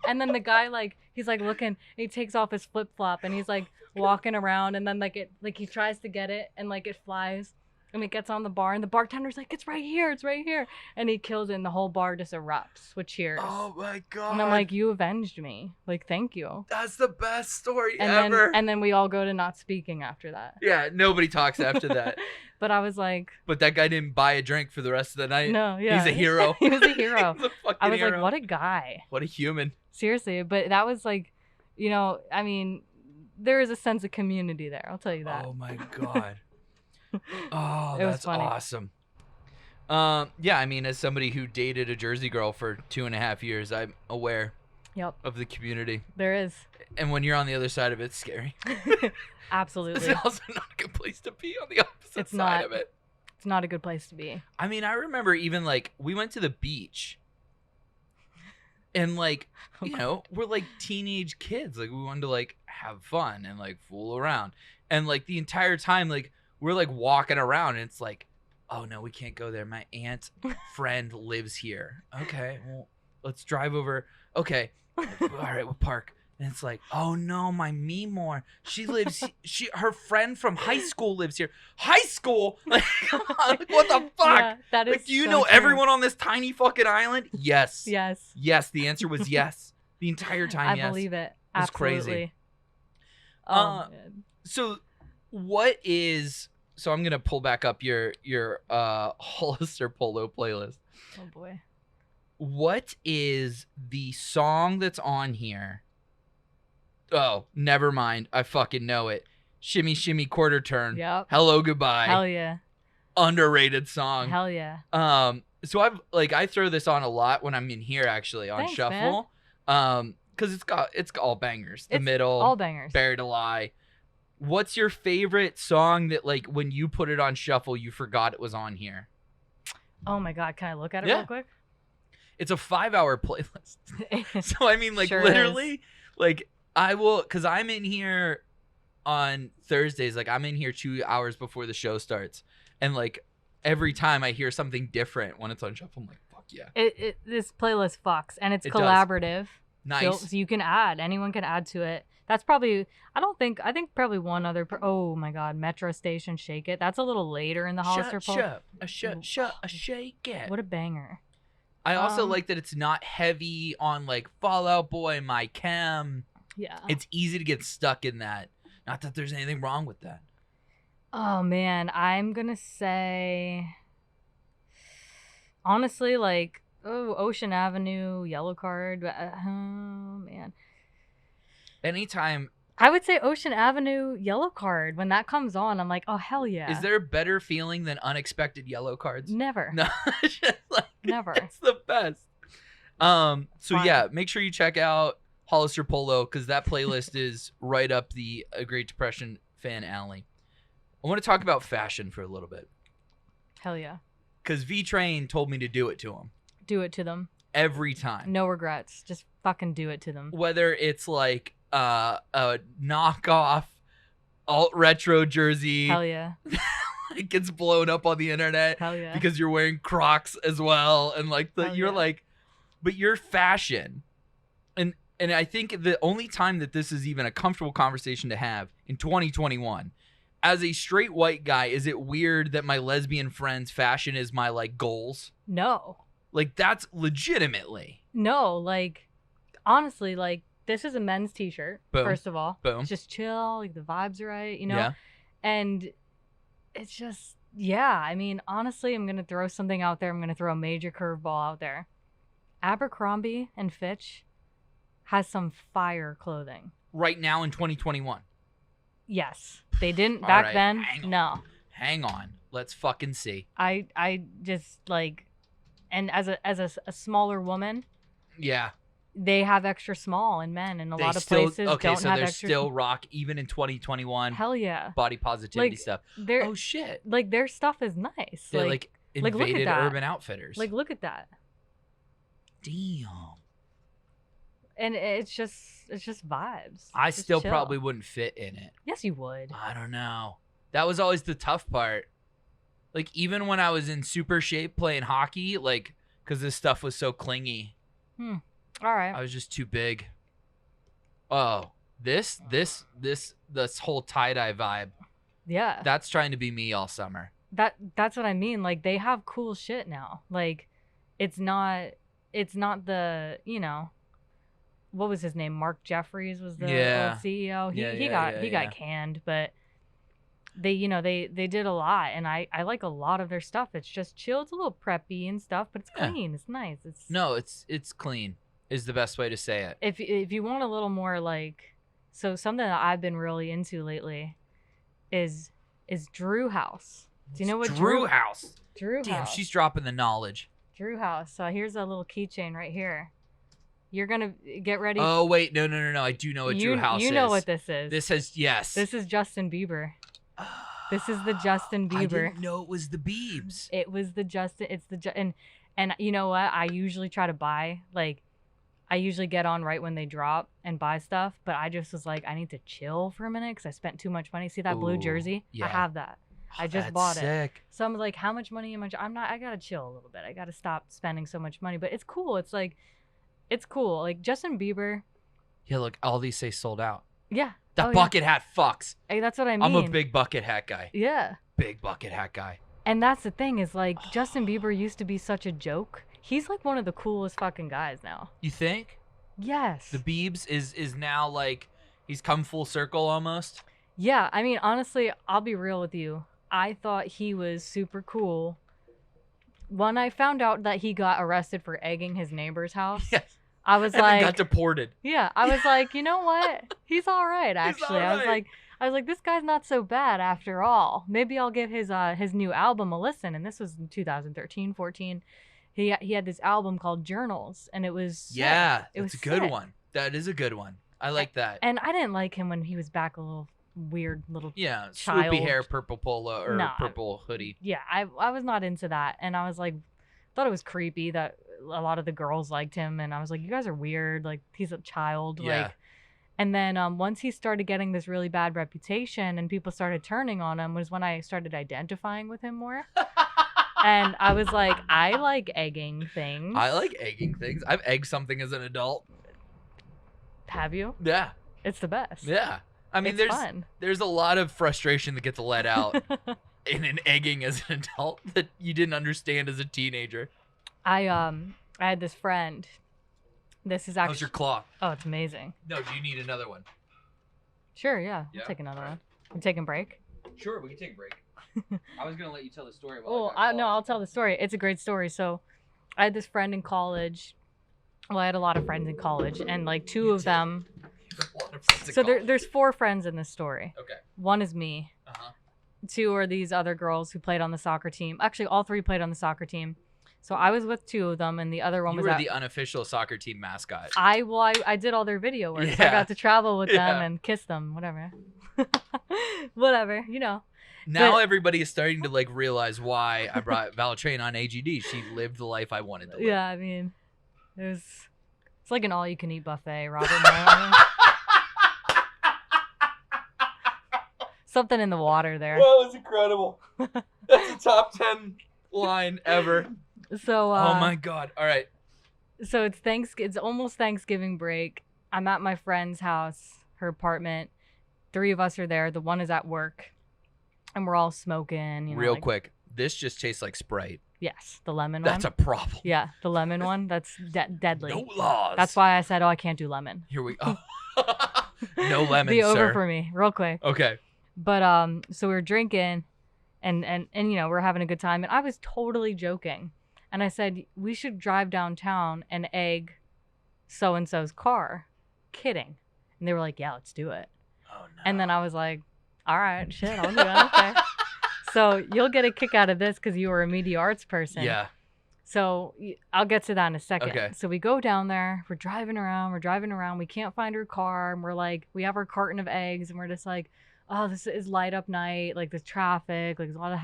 And then the guy, like, he's like looking, and he takes off his flip flop, and he's like walking around, and then like he tries to get it, and like it flies, and it gets on the bar, and the bartender's like, it's right here, and he kills it, and the whole bar just erupts with cheers. Oh my God. And I'm like, you avenged me. Like, thank you. that's the best story And ever. then we all go to not speaking after that. Yeah, nobody talks after that. But I was like, But that guy didn't buy a drink for the rest of the night. no, yeah. He's a hero. He was a hero. He's a fucking I was hero. like, what a guy. What a human. Seriously, but that was like, you know, I mean, there is a sense of community there. I'll tell you that. Oh my God. Oh, It was that's funny. awesome. Yeah, I mean, as somebody who dated a Jersey girl for 2.5 years, I'm aware. Yep. of the community. There is. And when you're on the other side of it, it's scary. Absolutely. It's also not a good place to be on the opposite side of it. It's not a good place to be. I mean, I remember even like we went to the beach and like, you know, we're like teenage kids. Like we wanted to like have fun and like fool around. And like the entire time, like we're like walking around and it's like, oh no, we can't go there. My aunt's friend lives here. Okay, well, let's drive over. Okay, all right, we'll park. And it's like, oh no, my Meemore. She lives. Her friend from high school lives here. High school? Like, what the fuck? Yeah, that is Like, do you so know true. everyone on this tiny fucking island? Yes. Yes. Yes. The answer was yes. The entire time. I yes. believe it. It's Absolutely. crazy. Oh, man. So, what is? So I'm gonna pull back up your Hollister Polo playlist. Oh boy. What is the song that's on here? Oh, never mind. I fucking know it. Shimmy, shimmy, quarter turn. Yep. Hello, goodbye. Hell yeah. Underrated song. Hell yeah. So I throw this on a lot when I'm in here actually on Thanks, shuffle. Because it's all bangers. The It's Middle, all bangers. Buried Alive. What's your favorite song that like when you put it on shuffle you forgot it was on here? Oh my god, can I look at it Yeah. real quick? It's a 5-hour playlist. So I mean like Sure literally like I will, because I'm in here on Thursdays, like I'm in here 2 hours before the show starts, and like every time I hear something different when it's on shuffle, I'm like, fuck yeah. This playlist fucks, and it's It does. collaborative. Nice. So you can add. Anyone can add to it. That's probably. I think probably one other. Oh my god, Metro Station, Shake It. That's a little later in the Hollister poll. Shake it. What a banger. I also like that it's not heavy on like Fall Out Boy, My Chem. Yeah. It's easy to get stuck in that. Not that there's anything wrong with that. Oh man, I'm gonna say. Honestly, like Ocean Avenue, Yellow Card. Oh man. Anytime. I would say Ocean Avenue, Yellow Card. When that comes on, I'm like, oh hell yeah. Is there a better feeling than unexpected yellow cards? Never. No, it's just like, Never. It's the best. So Fine. yeah, make sure you check out Hollister Polo because that playlist is right up the Great Depression fan alley. I want to talk about fashion for a little bit Hell yeah. because V-Train told me to do it to him Do it to them. every time. No regrets. Just fucking do it to them. Whether it's like a knockoff alt retro jersey, Hell yeah. it gets blown up on the internet Hell yeah. because you're wearing Crocs as well, and like Hell you're yeah. like, but your fashion, and I think the only time that this is even a comfortable conversation to have in 2021, as a straight white guy, is it weird that my lesbian friends' fashion is my like goals? No. Like that's legitimately. No, like honestly, like this is a men's t-shirt, Boom. first of all. Boom. It's just chill, like the vibes are right, you know? Yeah. And it's just I mean, honestly, I'm gonna throw something out there. I'm gonna throw a major curveball out there. Abercrombie and Fitch has some fire clothing. Right now in 2021. Yes. They didn't All back right, then. hang on. No. Hang on. Let's fucking see. I just like, and as a smaller woman, Yeah. they have extra small in men, and a They lot of still, places okay, don't so have there's extra. still rock even in 2021 Hell yeah. body positivity Like, stuff. Their Oh shit. like their stuff is nice. They like look at invaded that. Urban Outfitters. Like look at that, damn. and it's just vibes. I Just still chill. probably wouldn't fit in it. Yes, you would. I don't know. That was always the tough part. Like even when I was in super shape playing hockey, like because this stuff was so clingy, All right. I was just too big. Oh, this whole tie-dye vibe. Yeah. That's trying to be me all summer. That's what I mean. Like they have cool shit now. Like it's not the, you know, what was his name? Mark Jeffries was the Yeah. old CEO. He Yeah, he got canned, but they did a lot, and I like a lot of their stuff. It's just chill. It's a little preppy and stuff, but it's Yeah. clean. It's nice. It's No, it's clean is the best way to say it. if you want a little more like, so something that I've been really into lately is Drew House. Do you know what Drew House? Drew Damn, House. she's dropping the knowledge. Drew House. So here's a little keychain right here. You're gonna get ready. Oh wait, no. I do know what Drew House is. You know what this is. This has yes. This is Justin Bieber. This is the Justin Bieber. I didn't know it was the Biebs. It was the Justin. It's the and you know what? I usually try to buy I usually get on right when they drop and buy stuff, but I just was like, I need to chill for a minute because I spent too much money. See that blue jersey? Yeah. I have that. I just That's bought it. sick. So I'm like, how much money am I? I gotta chill a little bit. I gotta stop spending so much money. But it's cool. It's cool. Like Justin Bieber. Yeah, look, all these say sold out. Yeah. That bucket hat fucks. Hey, that's what I mean. I'm a big bucket hat guy. Yeah. Big bucket hat guy. And that's the thing is like Justin Bieber used to be such a joke. He's like one of the coolest fucking guys now. You think? Yes. The Biebs is now like he's come full circle almost. Yeah, I mean honestly, I'll be real with you. I thought he was super cool. When I found out that he got arrested for egging his neighbor's house, Yes. I was and like, then got deported. Yeah, I was like, you know what? He's all right. Actually, all right. I was like, this guy's not so bad after all. Maybe I'll give his new album a listen. And this was in 2013, 14. He had this album called Journals, and it was sick. It was a good one. That is a good one. I like that. And I didn't like him when he was back a little weird little swoopy hair, purple polo or Nah. purple hoodie. Yeah, I was not into that, and I was like, thought it was creepy that a lot of the girls liked him, and I was like, you guys are weird. Like he's a child. Yeah. Like, and then once he started getting this really bad reputation and people started turning on him was when I started identifying with him more. And I was like, I like egging things. I like egging things. I've egged something as an adult. Have you? Yeah. It's the best. Yeah. I mean, it's fun. There's a lot of frustration that gets let out in an egging as an adult that you didn't understand as a teenager. I had this friend. This is actually. How's your claw? Oh, it's amazing. No, do you need another one? Sure, yeah. I'll take another one. I'm taking a break. Sure, we can take a break. I was gonna let you tell the story. I'll tell the story. It's a great story. So, I had this friend in college. Well, I had a lot of friends in college, and like two of them. So there's 4 friends in this story. Okay. One is me. 2 are these other girls who played on the soccer team. Actually, all 3 played on the soccer team. So I was with 2 of them, and the other one you was were the unofficial soccer team mascot. I did all their video work. So I got to travel with them and kiss them, whatever. Whatever, you know. Now everybody is starting to like realize why I brought Valtrain on AGD. She lived the life I wanted to live. Yeah, I mean, it's like an all-you-can-eat buffet, Robert. Moore. Something in the water there. That was incredible. That's a top 10 line ever. So. Oh my God! All right. So it's almost Thanksgiving break. I'm at my friend's house, her apartment. 3 of us are there. The one is at work, and we're all smoking. You know, Real quick, this just tastes like Sprite. Yes, the lemon one. That's a problem. Yeah, the lemon one. That's deadly. No laws. That's why I said, I can't do lemon. Here we go. No lemon, Be over sir. for me, real quick. Okay. But so we were drinking, and you know we're having a good time, and I was totally joking, and I said we should drive downtown and egg so and so's car. Kidding, and they were like, yeah, let's do it. Oh no. And then I was like, all right, shit, I'll do it. Okay. So you'll get a kick out of this because you were a media arts person. Yeah. So I'll get to that in a second. Okay. So we go down there. We're driving around. We can't find her car. And we're like, we have our carton of eggs. And we're just like, oh, this is light up night. Like, there's traffic. Like, there's a lot of...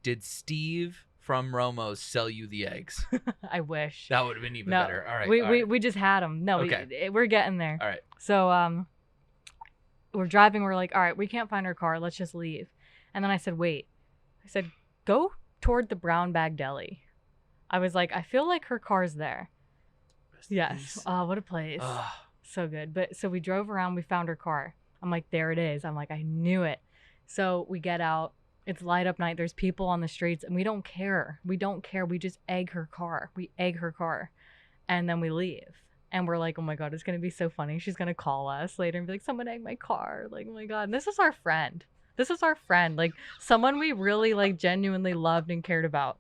Did Steve from Romo's sell you the eggs? I wish. That would have been even No, better. All right. we just had them. No, Okay. we're getting there. All right. So we're driving. We're like, all right, we can't find her car. Let's just leave. And then I said, wait. I said, go toward the Brown Bag Deli. I was like, I feel like her car's there. Yes. Oh, what a place. So good. But so we drove around. We found her car. I'm like, there it is. I'm like, I knew it. So we get out. It's light up night. There's people on the streets, and we don't care. We don't care. We just egg her car. We egg her car. And then we leave. And we're like, oh my God, it's going to be so funny. She's going to call us later and be like, someone egged my car. Like, oh my God. And this is our friend. This is our friend. Like, someone we really, like, genuinely loved and cared about.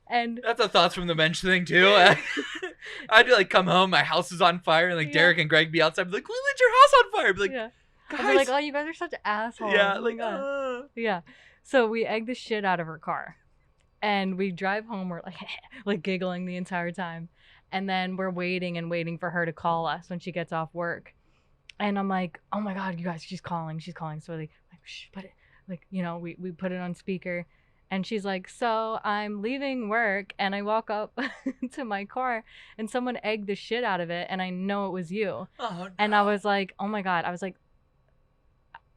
And that's a thoughts from the bench thing too. I'd like come home, my house is on fire, and like Derek and Greg be outside, be like, "We lit your house on fire." I'd be like, guys. I'd be like, "Oh, you guys are such assholes." Yeah, like, yeah. So we egged the shit out of her car, And we drive home. We're like, like giggling the entire time. And then we're waiting and waiting for her to call us when she gets off work. And I'm like, oh my God, you guys, she's calling. So like shh, put it, like, you know, we put it on speaker. And she's like, so I'm leaving work and I walk up to my car and someone egged the shit out of it. And I know it was you. Oh, no. And I was like, oh my God. I was like,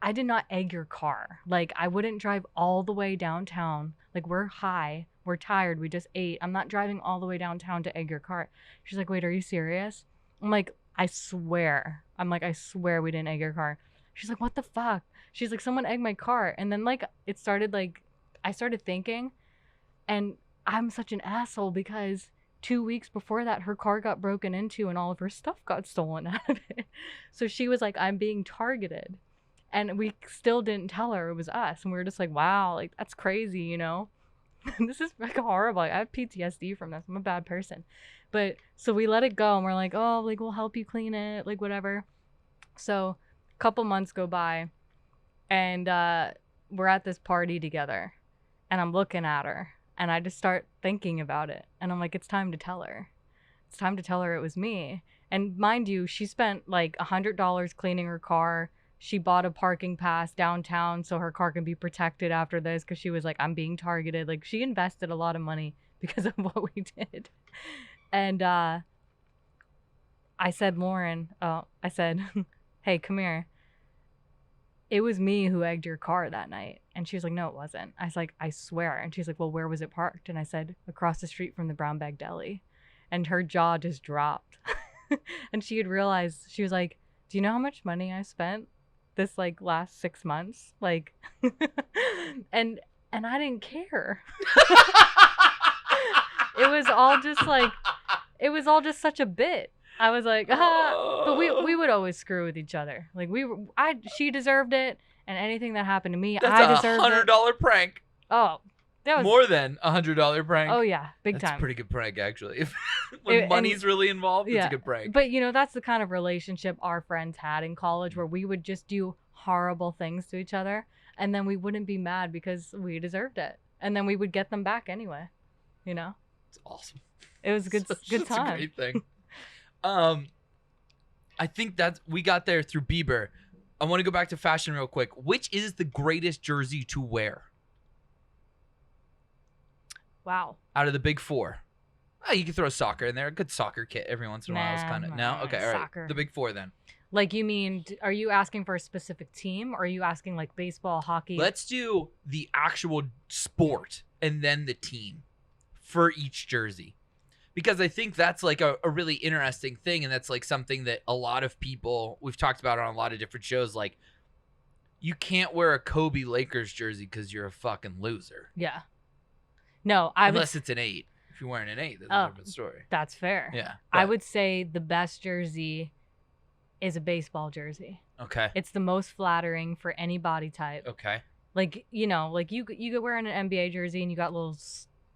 I did not egg your car. Like, I wouldn't drive all the way downtown. Like, we're high. We're tired. We just ate. I'm not driving all the way downtown to egg your car. She's like, wait, are you serious? I'm like, I swear. I swear we didn't egg your car. She's like, what the fuck? She's like, someone egged my car. And then, like, it started, like, I started thinking. And I'm such an asshole because 2 weeks before that, her car got broken into and all of her stuff got stolen out of it. So she was like, I'm being targeted. And we still didn't tell her it was us. And we were just like, wow, like, that's crazy, you know? This is like horrible. I have PTSD from this. I'm a bad person. But so we let it go and we're like, oh, like, we'll help you clean it, like, whatever. So a couple months go by and we're at this party together and I'm looking at her and I just start thinking about it. And I'm like, it's time to tell her. It's time to tell her it was me. And mind you, she spent like $100 cleaning her car. She bought a parking pass downtown so her car can be protected after this because she was like, I'm being targeted. Like, she invested a lot of money because of what we did. And I said, Lauren, I said, hey, come here. It was me who egged your car that night. And she was like, no, it wasn't. I was like, I swear. And she's like, well, where was it parked? And I said, across the street from the Brown Bag Deli. And her jaw just dropped. And she had realized, she was like, do you know how much money I spent this like last 6 months? Like, and I didn't care. It was all just such a bit. I was like, but we would always screw with each other. Like, she deserved it, and anything that happened to me, I deserved it. That's $100 prank. Oh, that was more than $100 prank. Oh yeah, big That's time. That's a pretty good prank, actually. When money's really involved, it's a good prank. But you know, that's the kind of relationship our friends had in college, where we would just do horrible things to each other, and then we wouldn't be mad because we deserved it, and then we would get them back anyway. You know, it's awesome. It was a good time. It's a great thing. I think we got there through Bieber. I want to go back to fashion real quick. Which is the greatest jersey to wear? Wow. Out of the big four. Oh, you can throw soccer in there. A good soccer kit every once in a while is kind of... No? Okay, all right. Soccer. The big four then. Like, you mean, are you asking for a specific team, or are you asking like baseball, hockey? Let's do the actual sport and then the team for each jersey. Because I think that's like a really interesting thing, and that's like something that a lot of people, we've talked about on a lot of different shows, like, you can't wear a Kobe Lakers jersey because you're a fucking loser. Yeah. No, unless it's an 8. If you're wearing an 8, that's a different story. That's fair. Yeah. I would say the best jersey is a baseball jersey. Okay. It's the most flattering for any body type. Okay. Like, you know, like you could wear an NBA jersey and you got little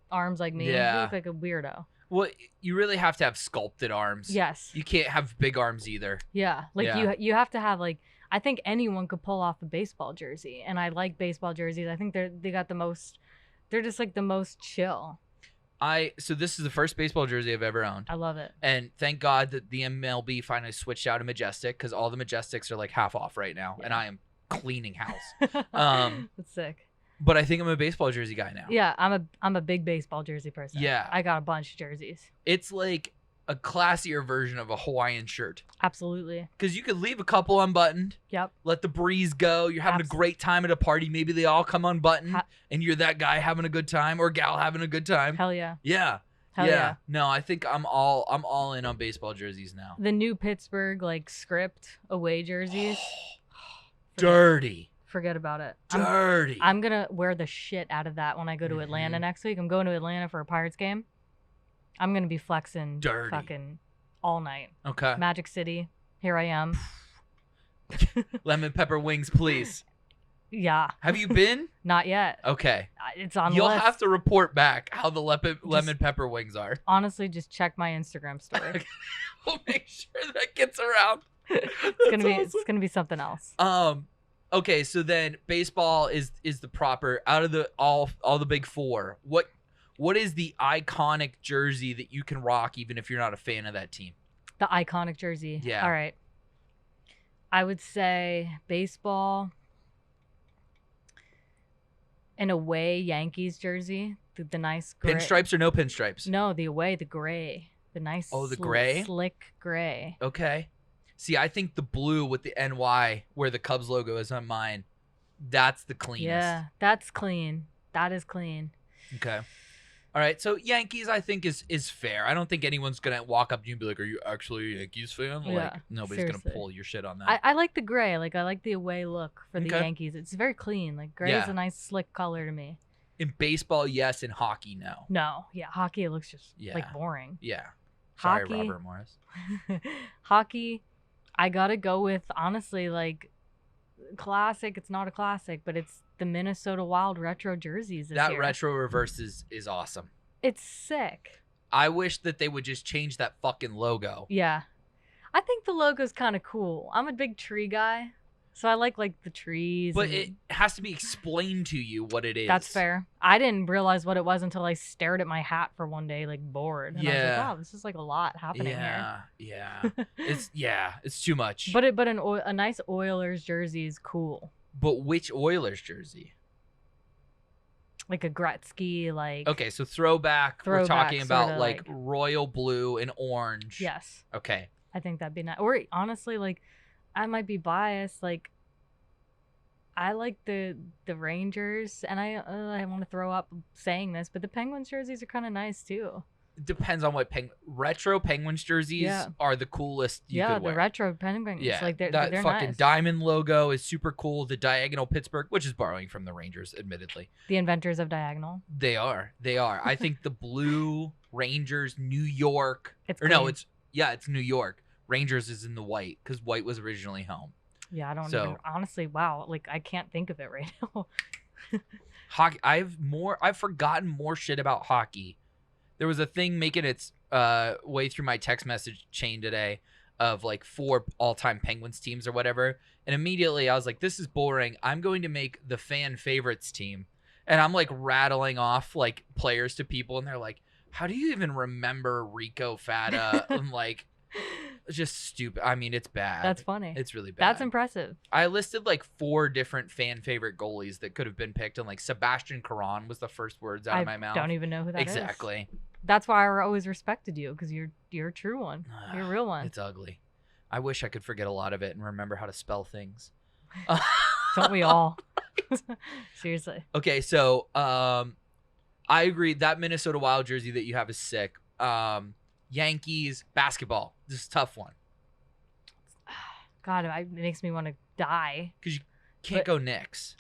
arms like me. Yeah. You look like a weirdo. Well, you really have to have sculpted arms. Yes. You can't have big arms either. Yeah. Like, you have to have, like, I think anyone could pull off a baseball jersey, and I like baseball jerseys. I think they got the most, they're just like the most chill. So this is the first baseball jersey I've ever owned. I love it. And thank God that the MLB finally switched out of Majestic, because all the Majestics are like half off right now, and I am cleaning house. That's sick. But I think I'm a baseball jersey guy now. Yeah, I'm a big baseball jersey person. Yeah. I got a bunch of jerseys. It's like a classier version of a Hawaiian shirt. Absolutely. Because you could leave a couple unbuttoned. Yep. Let the breeze go. You're having a great time at a party. Maybe they all come unbuttoned, and you're that guy having a good time, or gal having a good time. Hell yeah. Yeah. Hell yeah. No, I think I'm all in on baseball jerseys now. The new Pittsburgh like script away jerseys. Dirty. Forget about it. Dirty. I'm gonna wear the shit out of that when I go to Atlanta next week. I'm going to Atlanta for a Pirates game. I'm gonna be flexing fucking all night. Okay. Magic City. Here I am. Lemon pepper wings, please. Yeah. Have you been? Not yet. Okay. It's on the You'll list. have to report back how the lemon pepper wings are. Honestly, just check my Instagram story. We'll make sure that gets around. It's gonna be something else. Okay, so then baseball is the proper out of the all the big four. What is the iconic jersey that you can rock even if you're not a fan of that team? The iconic jersey. Yeah. All right. I would say baseball. An away Yankees jersey. The nice gray. Pinstripes or no pinstripes? No, the away, the gray. The nice the gray? slick gray. Okay. See, I think the blue with the NY where the Cubs logo is on mine, that's the cleanest. Yeah, that's clean. That is clean. Okay. All right. So Yankees, I think, is fair. I don't think anyone's going to walk up to you and be like, are you actually a Yankees fan? Yeah, Like, nobody's going to seriously. pull your shit on that. I like the gray. Like, I like the away look for the Okay. Yankees. It's very clean. Like, gray Yeah. is a nice, slick color to me. In baseball, yes. In hockey, no. No. Yeah, hockey, it looks just, Yeah. like, boring. Yeah. Sorry, Hockey. Robert Morris. Hockey, I got to go with, honestly, like, classic. It's not a classic, but it's the Minnesota Wild retro jerseys this That year. retro reverse is awesome. It's sick. I wish that they would just change that fucking logo. Yeah. I think the logo's kind of cool. I'm a big tree guy, so I like the trees. But and- it has to be explained to you what it is. That's fair. I didn't realize what it was until I stared at my hat for one day, like bored. And I was Yeah. like, wow, this is like a lot happening here. Yeah. It's too much. But a nice Oilers jersey is cool. But which Oilers jersey? Like a Gretzky, like Okay, so throwback. We're Throwback, talking about sorta like like- royal blue and orange. yes. Okay. I think that'd be nice. Or honestly, like I might be biased. Like I like the Rangers, and I want to throw up saying this, but the Penguins jerseys are kind of nice too. Depends on what retro Penguins jerseys Yeah. are the coolest you Yeah, could wear. the retro Penguins. Yeah, like they're that fucking nice. diamond logo is super cool. The diagonal Pittsburgh, which is borrowing from the Rangers, admittedly. The inventors of diagonal. They are. I think the blue Rangers, New York, It's or no, clean. it's New York. Rangers is in the white because white was originally home. Yeah, I don't So- even honestly. Wow, like I can't think of it right now. Hockey. I've forgotten more shit about hockey. There was a thing making its way through my text message chain today of like 4 all-time Penguins teams or whatever, and immediately I was like, this is boring. I'm going to make the fan favorites team, and I'm like rattling off like players to people, and they're like, how do you even remember Rico Fata? I'm like, it's just stupid. I mean, it's bad. That's funny. It's really bad. That's impressive. I listed like 4 different fan favorite goalies that could have been picked, and like Sebastian Caron was the first words out I of my mouth. don't even know who that is. Exactly. That's why I always respected you, because you're a true one. You're a real one. It's ugly. I wish I could forget a lot of it and remember how to spell things. Don't we all? Seriously. Okay, so I agree that Minnesota Wild jersey that you have is sick. Yankees basketball. This is a tough one God, it makes me want to die. because you can't go Knicks.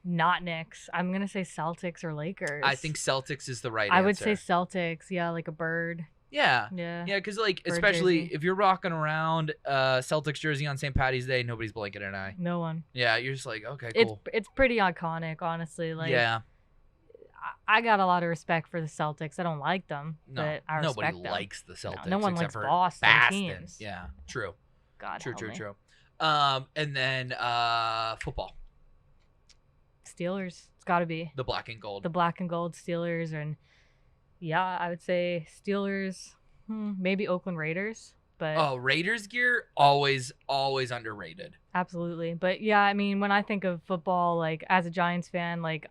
Not Knicks. I'm gonna say Celtics or Lakers. I think Celtics is the right I answer. would say Celtics. Yeah, like a bird. yeah. Yeah. Yeah, because like Bird especially jersey. if you're rocking around Celtics jersey on St. Patty's Day, nobody's blinking an eye. No one. Yeah, you're just like, okay, It's cool. it's pretty iconic, honestly. Like Yeah, I got a lot of respect for the Celtics. I don't like them, no, but I nobody respect them. likes the Celtics. no one except likes for Boston teams. Yeah, true, God help me. true. And then football, Steelers. It's got to be the black and gold. the black and gold Steelers, and yeah, I would say Steelers. Maybe Oakland Raiders, but Oh, Raiders gear always underrated. absolutely. But yeah, I mean, when I think of football, like as a Giants fan, like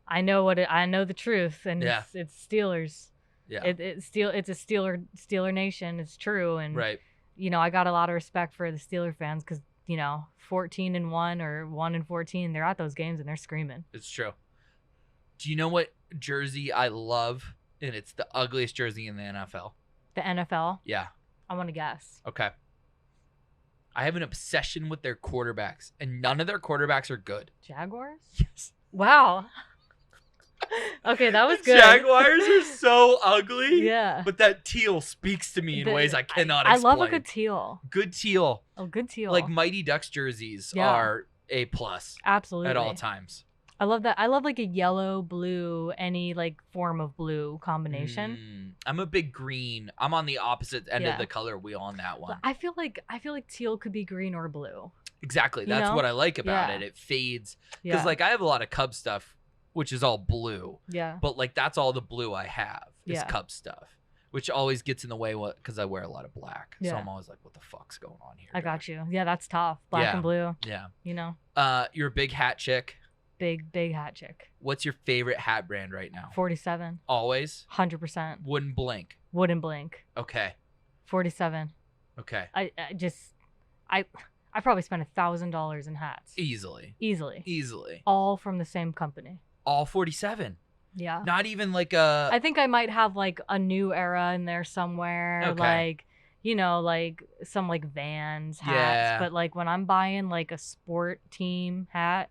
I know I know the truth, and Yeah. it's Steelers. Yeah, It's a Steeler nation. It's true, and right. you know, I got a lot of respect for the Steeler fans because, you know, 14-1 or 1-14, they're at those games and they're screaming. It's true. Do you know what jersey I love? And it's the ugliest jersey in the NFL. The NFL, Yeah. I want to guess. Okay. I have an obsession with their quarterbacks, and none of their quarterbacks are good. Jaguars? Yes. Wow. Okay, that was good. Jaguars are so ugly. Yeah. But that teal speaks to me in ways I cannot I explain. love a good teal. Good teal. Oh, good teal. Like Mighty Ducks jerseys Yeah. are A+ absolutely. at all times. I love that. I love like a yellow, blue, any like form of blue combination. I'm a big green. I'm on the opposite end of Yeah. the color wheel on that one. But I feel like teal could be green or blue. Exactly. You That's know? what I like about Yeah. it. It fades. Because Yeah. like I have a lot of Cub stuff which is all blue. Yeah. But like that's all the blue I have is Yeah. Cub stuff, which always gets in the way because I wear a lot of black. So Yeah. I'm always like, what the fuck's going on here? I got you. Yeah, that's tough. Black Yeah. and blue. Yeah. You know, You're a big hat chick. big hat chick. What's your favorite hat brand right now? 47. Always 100%. wouldn't blink. Wouldn't blink. Okay. 47. Okay. I probably spent $1,000 in hats. Easily. Easily. All from the same company. All 47. Yeah. Not even like a. I think I might have like a New Era in there somewhere. Okay. Like, you know, like some like Vans hats. Yeah. But like when I'm buying like a sport team hat,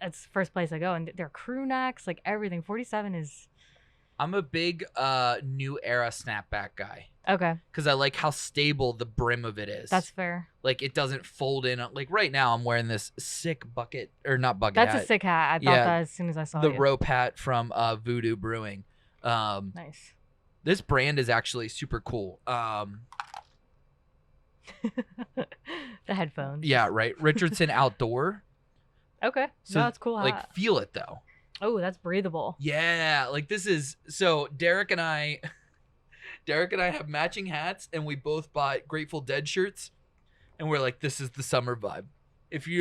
that's the first place I go. And they're crew necks, like everything. 47 is. I'm a big New Era snapback guy. Okay. Because I like how stable the brim of it is. That's fair. Like it doesn't fold in. Like right now, I'm wearing this sick bucket or not bucket. That's hat. a sick hat. I thought that as soon as I saw the you. rope hat from Voodoo Brewing. Nice. This brand is actually super cool. The headphones. Yeah, right. Richardson Outdoor. Okay. So, no, that's cool hat. Like feel it though. Oh, that's breathable. Yeah, like this is so Derek and I have matching hats and we both bought Grateful Dead shirts and we're like, this is the summer vibe.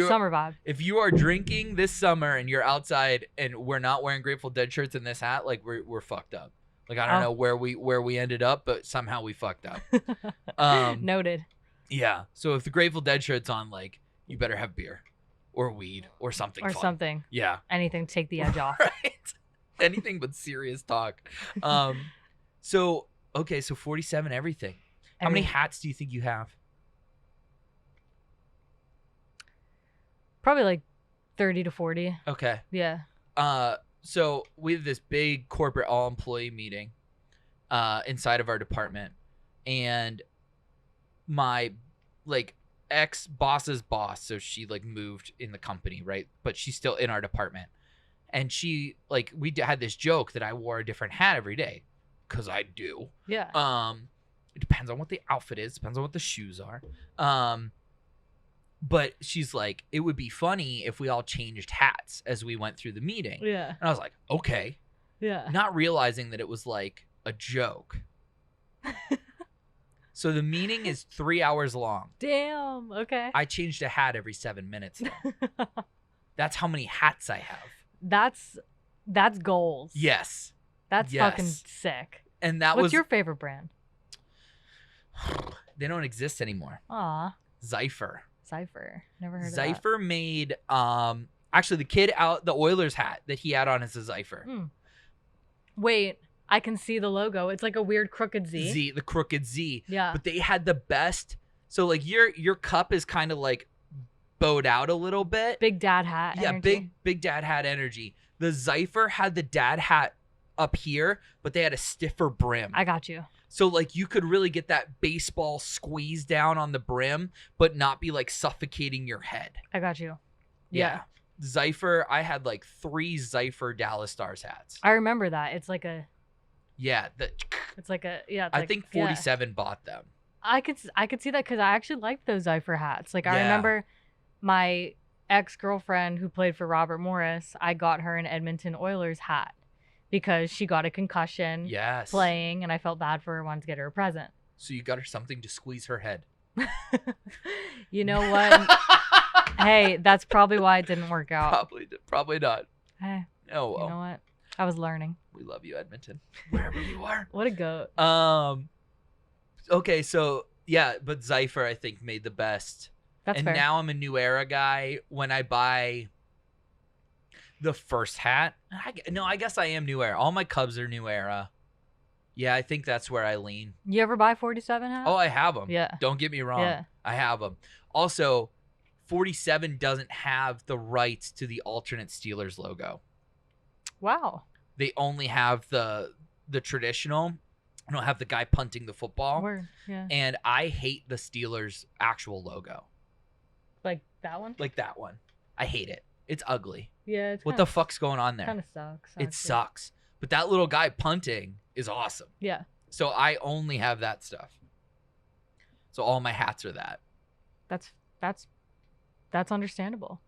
Summer vibe. If you are drinking this summer and you're outside and we're not wearing Grateful Dead shirts in this hat, like we're fucked up. Like I don't know where we ended up, but somehow we fucked up. Noted. Yeah. So if the Grateful Dead shirt's on, like you better have beer or weed or something. Or fun. something. Yeah. Anything to take the edge off. Right. Anything but serious talk. So 47 everything. How many hats do you think you have? Probably like 30 to 40. Okay. Yeah. So we have this big corporate all-employee meeting inside of our department, and my like ex-boss's boss, so she like moved in the company, right? But she's still in our department. And she like we had this joke that I wore a different hat every day because I do. Yeah. It depends on what the outfit is, depends on what the shoes are. But she's like, it would be funny if we all changed hats as we went through the meeting. Yeah. And I was like, okay. Yeah. Not realizing that it was like a joke. So the meeting is 3 hours long. Damn. Okay. I changed a hat every 7 minutes. That's how many hats I have. That's goals. Yes. That's fucking sick. And that What's your favorite brand? They don't exist anymore. Aw. Zypher. Never heard of that. Zypher made actually the kid out the Oilers hat that he had on is a Zypher. Wait, I can see the logo. It's like a weird crooked Z. The crooked Z. Yeah. But they had the best. So like your cup is kind of like bowed out a little bit. Big dad hat. Yeah, energy. big dad hat energy. The Zypher had the dad hat up here, but they had a stiffer brim. I got you. So like you could really get that baseball squeeze down on the brim, but not be like suffocating your head. I got you. Yeah. Zypher, I had like 3 Zypher Dallas Stars hats. I remember that. It's like a. Yeah. It's like a I think 47 bought them. I could see that because I actually liked those Zypher hats. Like I remember my ex-girlfriend who played for Robert Morris. I got her an Edmonton Oilers hat because she got a concussion playing, and I felt bad for her. Wanted to get her a present. So you got her something to squeeze her head. You know what? Hey, that's probably why it didn't work out. Probably not. Hey, oh well. You know what? I was learning. We love you, Edmonton, wherever you are. What a goat. Okay, so yeah, but Zypher I think made the best. That's and fair. Now I'm a New Era guy. When I buy the first hat, I guess I am New Era. All my Cubs are New Era. Yeah, I think that's where I lean. You ever buy 47 hats? Oh, I have them. Yeah. Don't get me wrong. Yeah. I have them. Also, 47 doesn't have the rights to the alternate Steelers logo. Wow. They only have the traditional. I don't have the guy punting the football. Word. Yeah. And I hate the Steelers' actual logo. Like that one? Like that one. I hate it. It's ugly. Yeah. It's what the fuck's going on there? Kind of sucks. Actually. It sucks. But that little guy punting is awesome. Yeah. So I only have that stuff. So all my hats are that. That's understandable.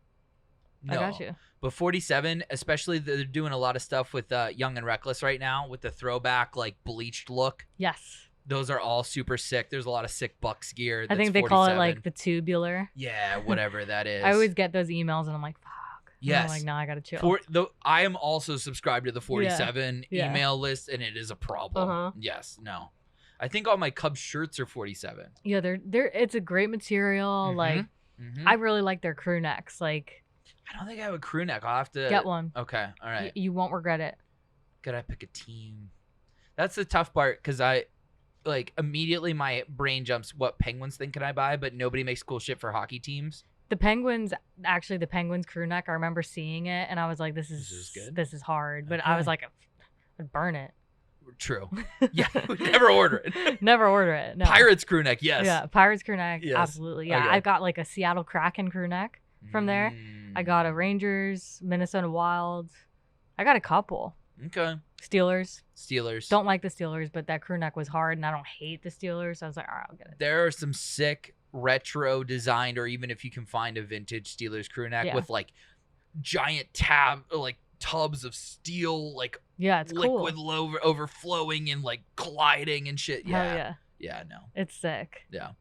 No. I got you. But 47, especially they're doing a lot of stuff with Young and Reckless right now with the throwback like bleached look. Yes. Those are all super sick. There's a lot of sick Bucks gear. I That's think they 47. call it like the tubular. Yeah, whatever that is. I always get those emails and I'm like, fuck. And Yes. I'm like, nah, I gotta chill. I am also subscribed to the 47 Yeah. email list, and it is a problem. Uh-huh. Yes, no. I think all my Cubs shirts are 47. Yeah, they're it's a great material. Mhm. Like Mhm. I really like their crew necks. Like I don't think I have a crew neck. I'll have to get one. Okay, all right. You won't regret it. Gotta pick a team. That's the tough part because I like immediately my brain jumps. What Penguins thing can I buy? But nobody makes cool shit for hockey teams. The Penguins crew neck, I remember seeing it and I was like, this is good. This is hard. But I was Okay. like, I'd burn it. True. Yeah, would never order it. Never order it. No. Pirates crew neck. Yes. Yeah, Pirates crew neck. Yes. Absolutely. Yeah, Okay. I got like a Seattle Kraken crew neck from there. I got a Rangers, Minnesota Wild. I got a couple. Okay. Steelers. Steelers. Don't like the Steelers, but that crew neck was hard, and I don't hate the Steelers. So I was like, all right, I'll get it. There are some sick retro designed, or even if you can find a vintage Steelers crew neck Yeah. with like giant tubs of steel, like Yeah, it's cool. liquid overflowing and like colliding and shit. Yeah. Hell yeah. Yeah, no. It's sick. Yeah.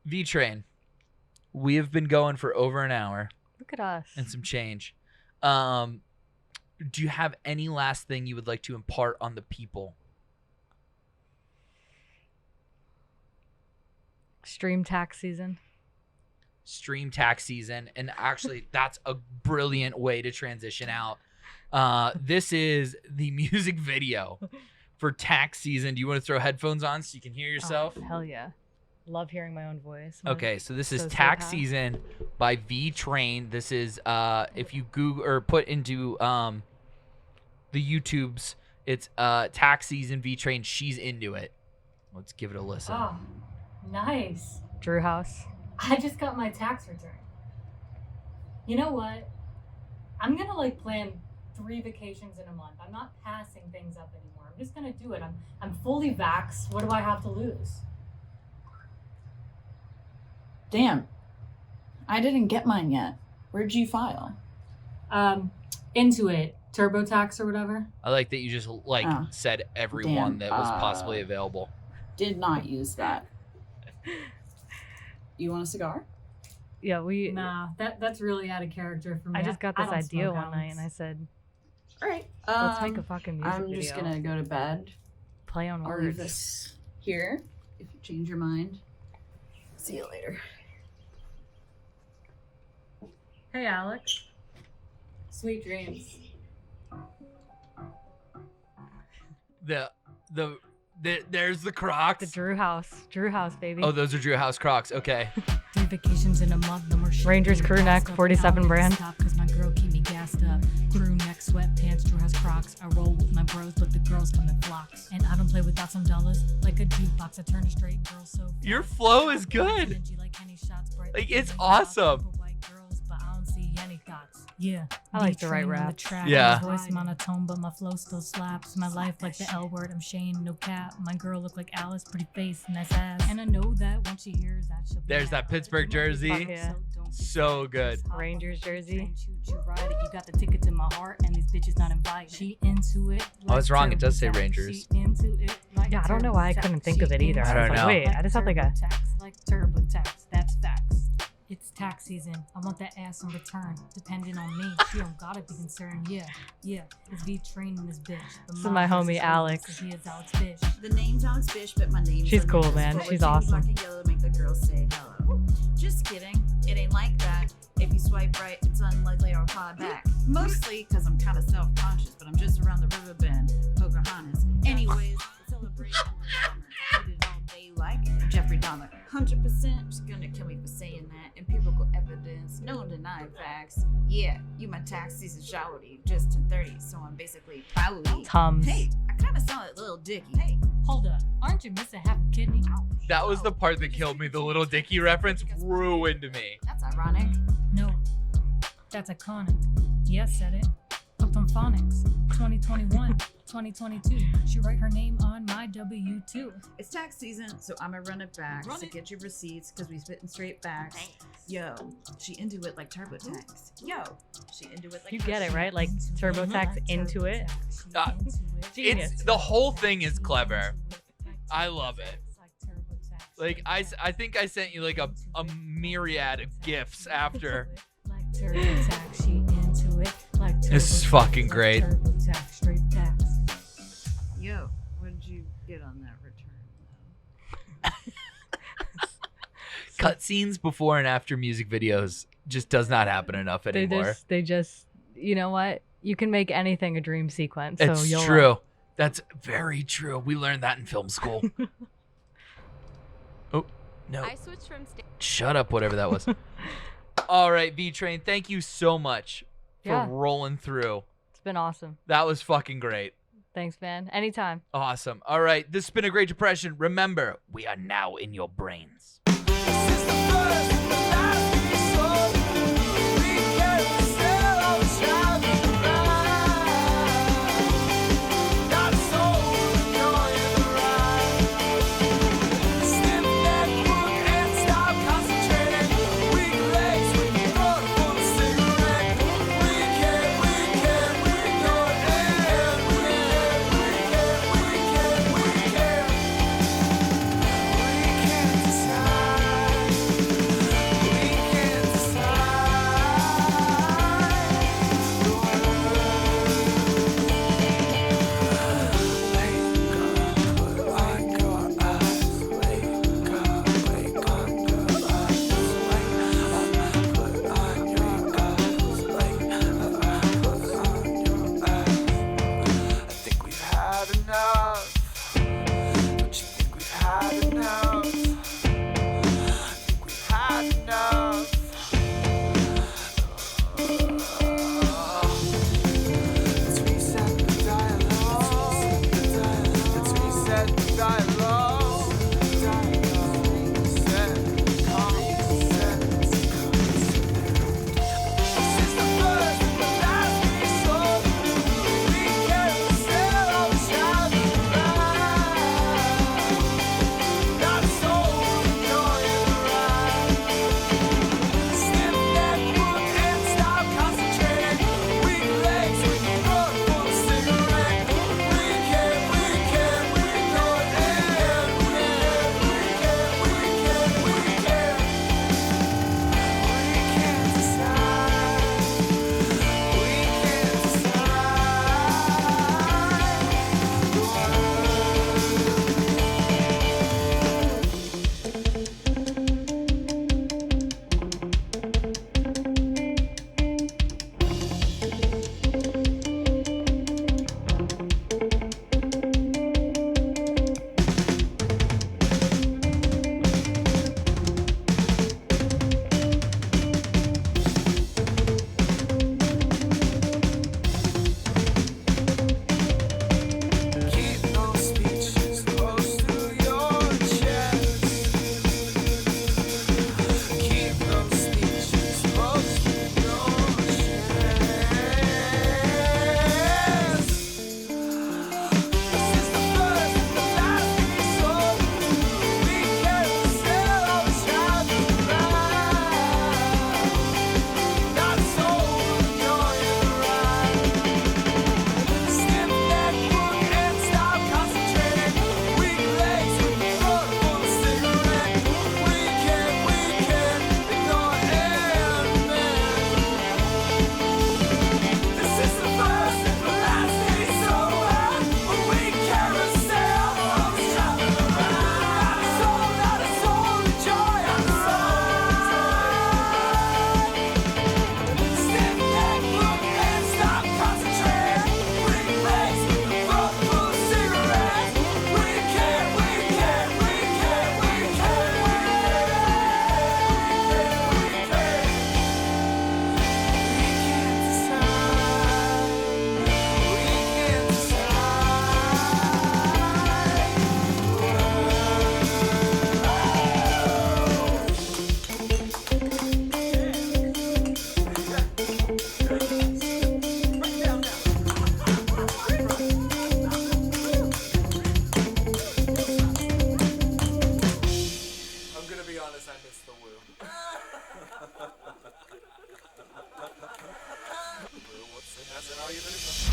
V-Train. We have been going for over an hour Look at us. and some change. Do you have any last thing you would like to impart on the people? Stream tax season. Stream tax season, and actually that's a brilliant way to transition out. This is the music video for tax season. Do you want to throw headphones on so you can hear yourself? Oh, hell yeah. Love hearing my own voice. Okay, so this is So Tax path. Season by V-Train. This is if you Google or put into the YouTubes, it's Tax Season V-Train. She's into it. Let's give it a listen. Oh, nice. Drew House. I just got my tax return. You know what? I'm gonna like plan 3 vacations in a month. I'm not passing things up anymore. I'm just gonna do it. I'm fully vaxxed. What do I have to lose? Damn. I didn't get mine yet. Where'd you file? Intuit, TurboTax or whatever. I like that you just said everyone Damn, that was possibly available. Did not use that. You want a cigar? Yeah, we. Nah, that's really out of character for me. I just got I this don't idea smoke one night, ounce. and I said, All right. let's make a fucking music I'm video. just gonna go to bed. Play on I'll words. leave this here. If you change your mind, see you later. Hey, Alex. Sweet dreams. There's the Crocs. The Drew House, baby. Oh, those are Drew House Crocs. Okay. 3 vacations in a month, no more shit. Rangers crew neck, 47 brand. Cause my girl keep me gassed up. Crew neck, sweatpants, Drew House Crocs. I roll with my bros, but the girls come in flocks. And I don't play without some dollars. Like a jukebox, I turn a straight girl so fast. Your flow is good. Like, it's awesome. But I don't see any thoughts. Yeah, I like to write V-Train on the raps. track. Yeah. My voice monotone, but my flow still slaps. My life like the L word, I'm Shane, no cap. My girl look like Alice, pretty face, nice ass. And I know that once she hears that, she'll be There's that mad. Pittsburgh jersey. Fuck yeah. don't So good. Rangers jersey. You ride it, you got the ticket to my heart, and these bitches not invited. She into it. Oh, it's wrong. It does say TurboTax. Rangers. She into it like Yeah, I don't know why I couldn't think of it either. I I don't was like, know. wait, I just thought like a. TurboTax, like TurboTax. That's facts. It's tax season. I want that ass in return. Depending on me, she don't gotta be concerned. Yeah. It's V-Train in this bitch. This is my homie, Alex. Here's Alex Fish. The name's Alex Fish, but my name's She's cool, Alex man. Forward She's to awesome. Black and yellow to make the girls say hello. Just kidding. It ain't like that. If you swipe right, it's unlikely I'll call back. Mostly because I'm kind of self-conscious, but I'm just around the river bend. Pocahontas. Anyways, celebration. Eat it all day like Jeffrey Dahmer. 100% just gonna kill me for saying that. Empirical evidence, no denying facts. Yeah, you my tax season shawty. Just 10:30, so I'm basically pouty. Tums. Hey, I kind of sound like Little Dicky. Hey, Hold up. Aren't you missing half a kidney? That was the part that killed me. The Little Dicky reference ruined me. that's ironic. No. That's iconic. Yes, said it. Up on phonics. 2021. 2022. She write her name on my W-2. It's tax season, so I'ma run it back. So get your receipts, cause we spitting straight backs. Yo, she into it like TurboTax. Yo, she into it like You get it, right? Like TurboTax into it. Genius. It's the whole thing is clever. I love it. Like I think I sent you like a myriad of gifts after. Like TurboTax, she into it. Like This is TurboTax, fucking like great. TurboTax, straight tax. Yo, what did you get on that return? Cutscenes before and after music videos just does not happen enough anymore. They just, you know what? You can make anything a dream sequence. So It's you'll true. That's very true. We learned that in film school. Oh, no. I switched from Shut up, whatever that was. All right, V-Train, thank you so much for Yeah. rolling through. It's been awesome. That was fucking great. Thanks, man. Anytime. Awesome. All right, this has been a great depression. Remember, we are now in your brains. This is the first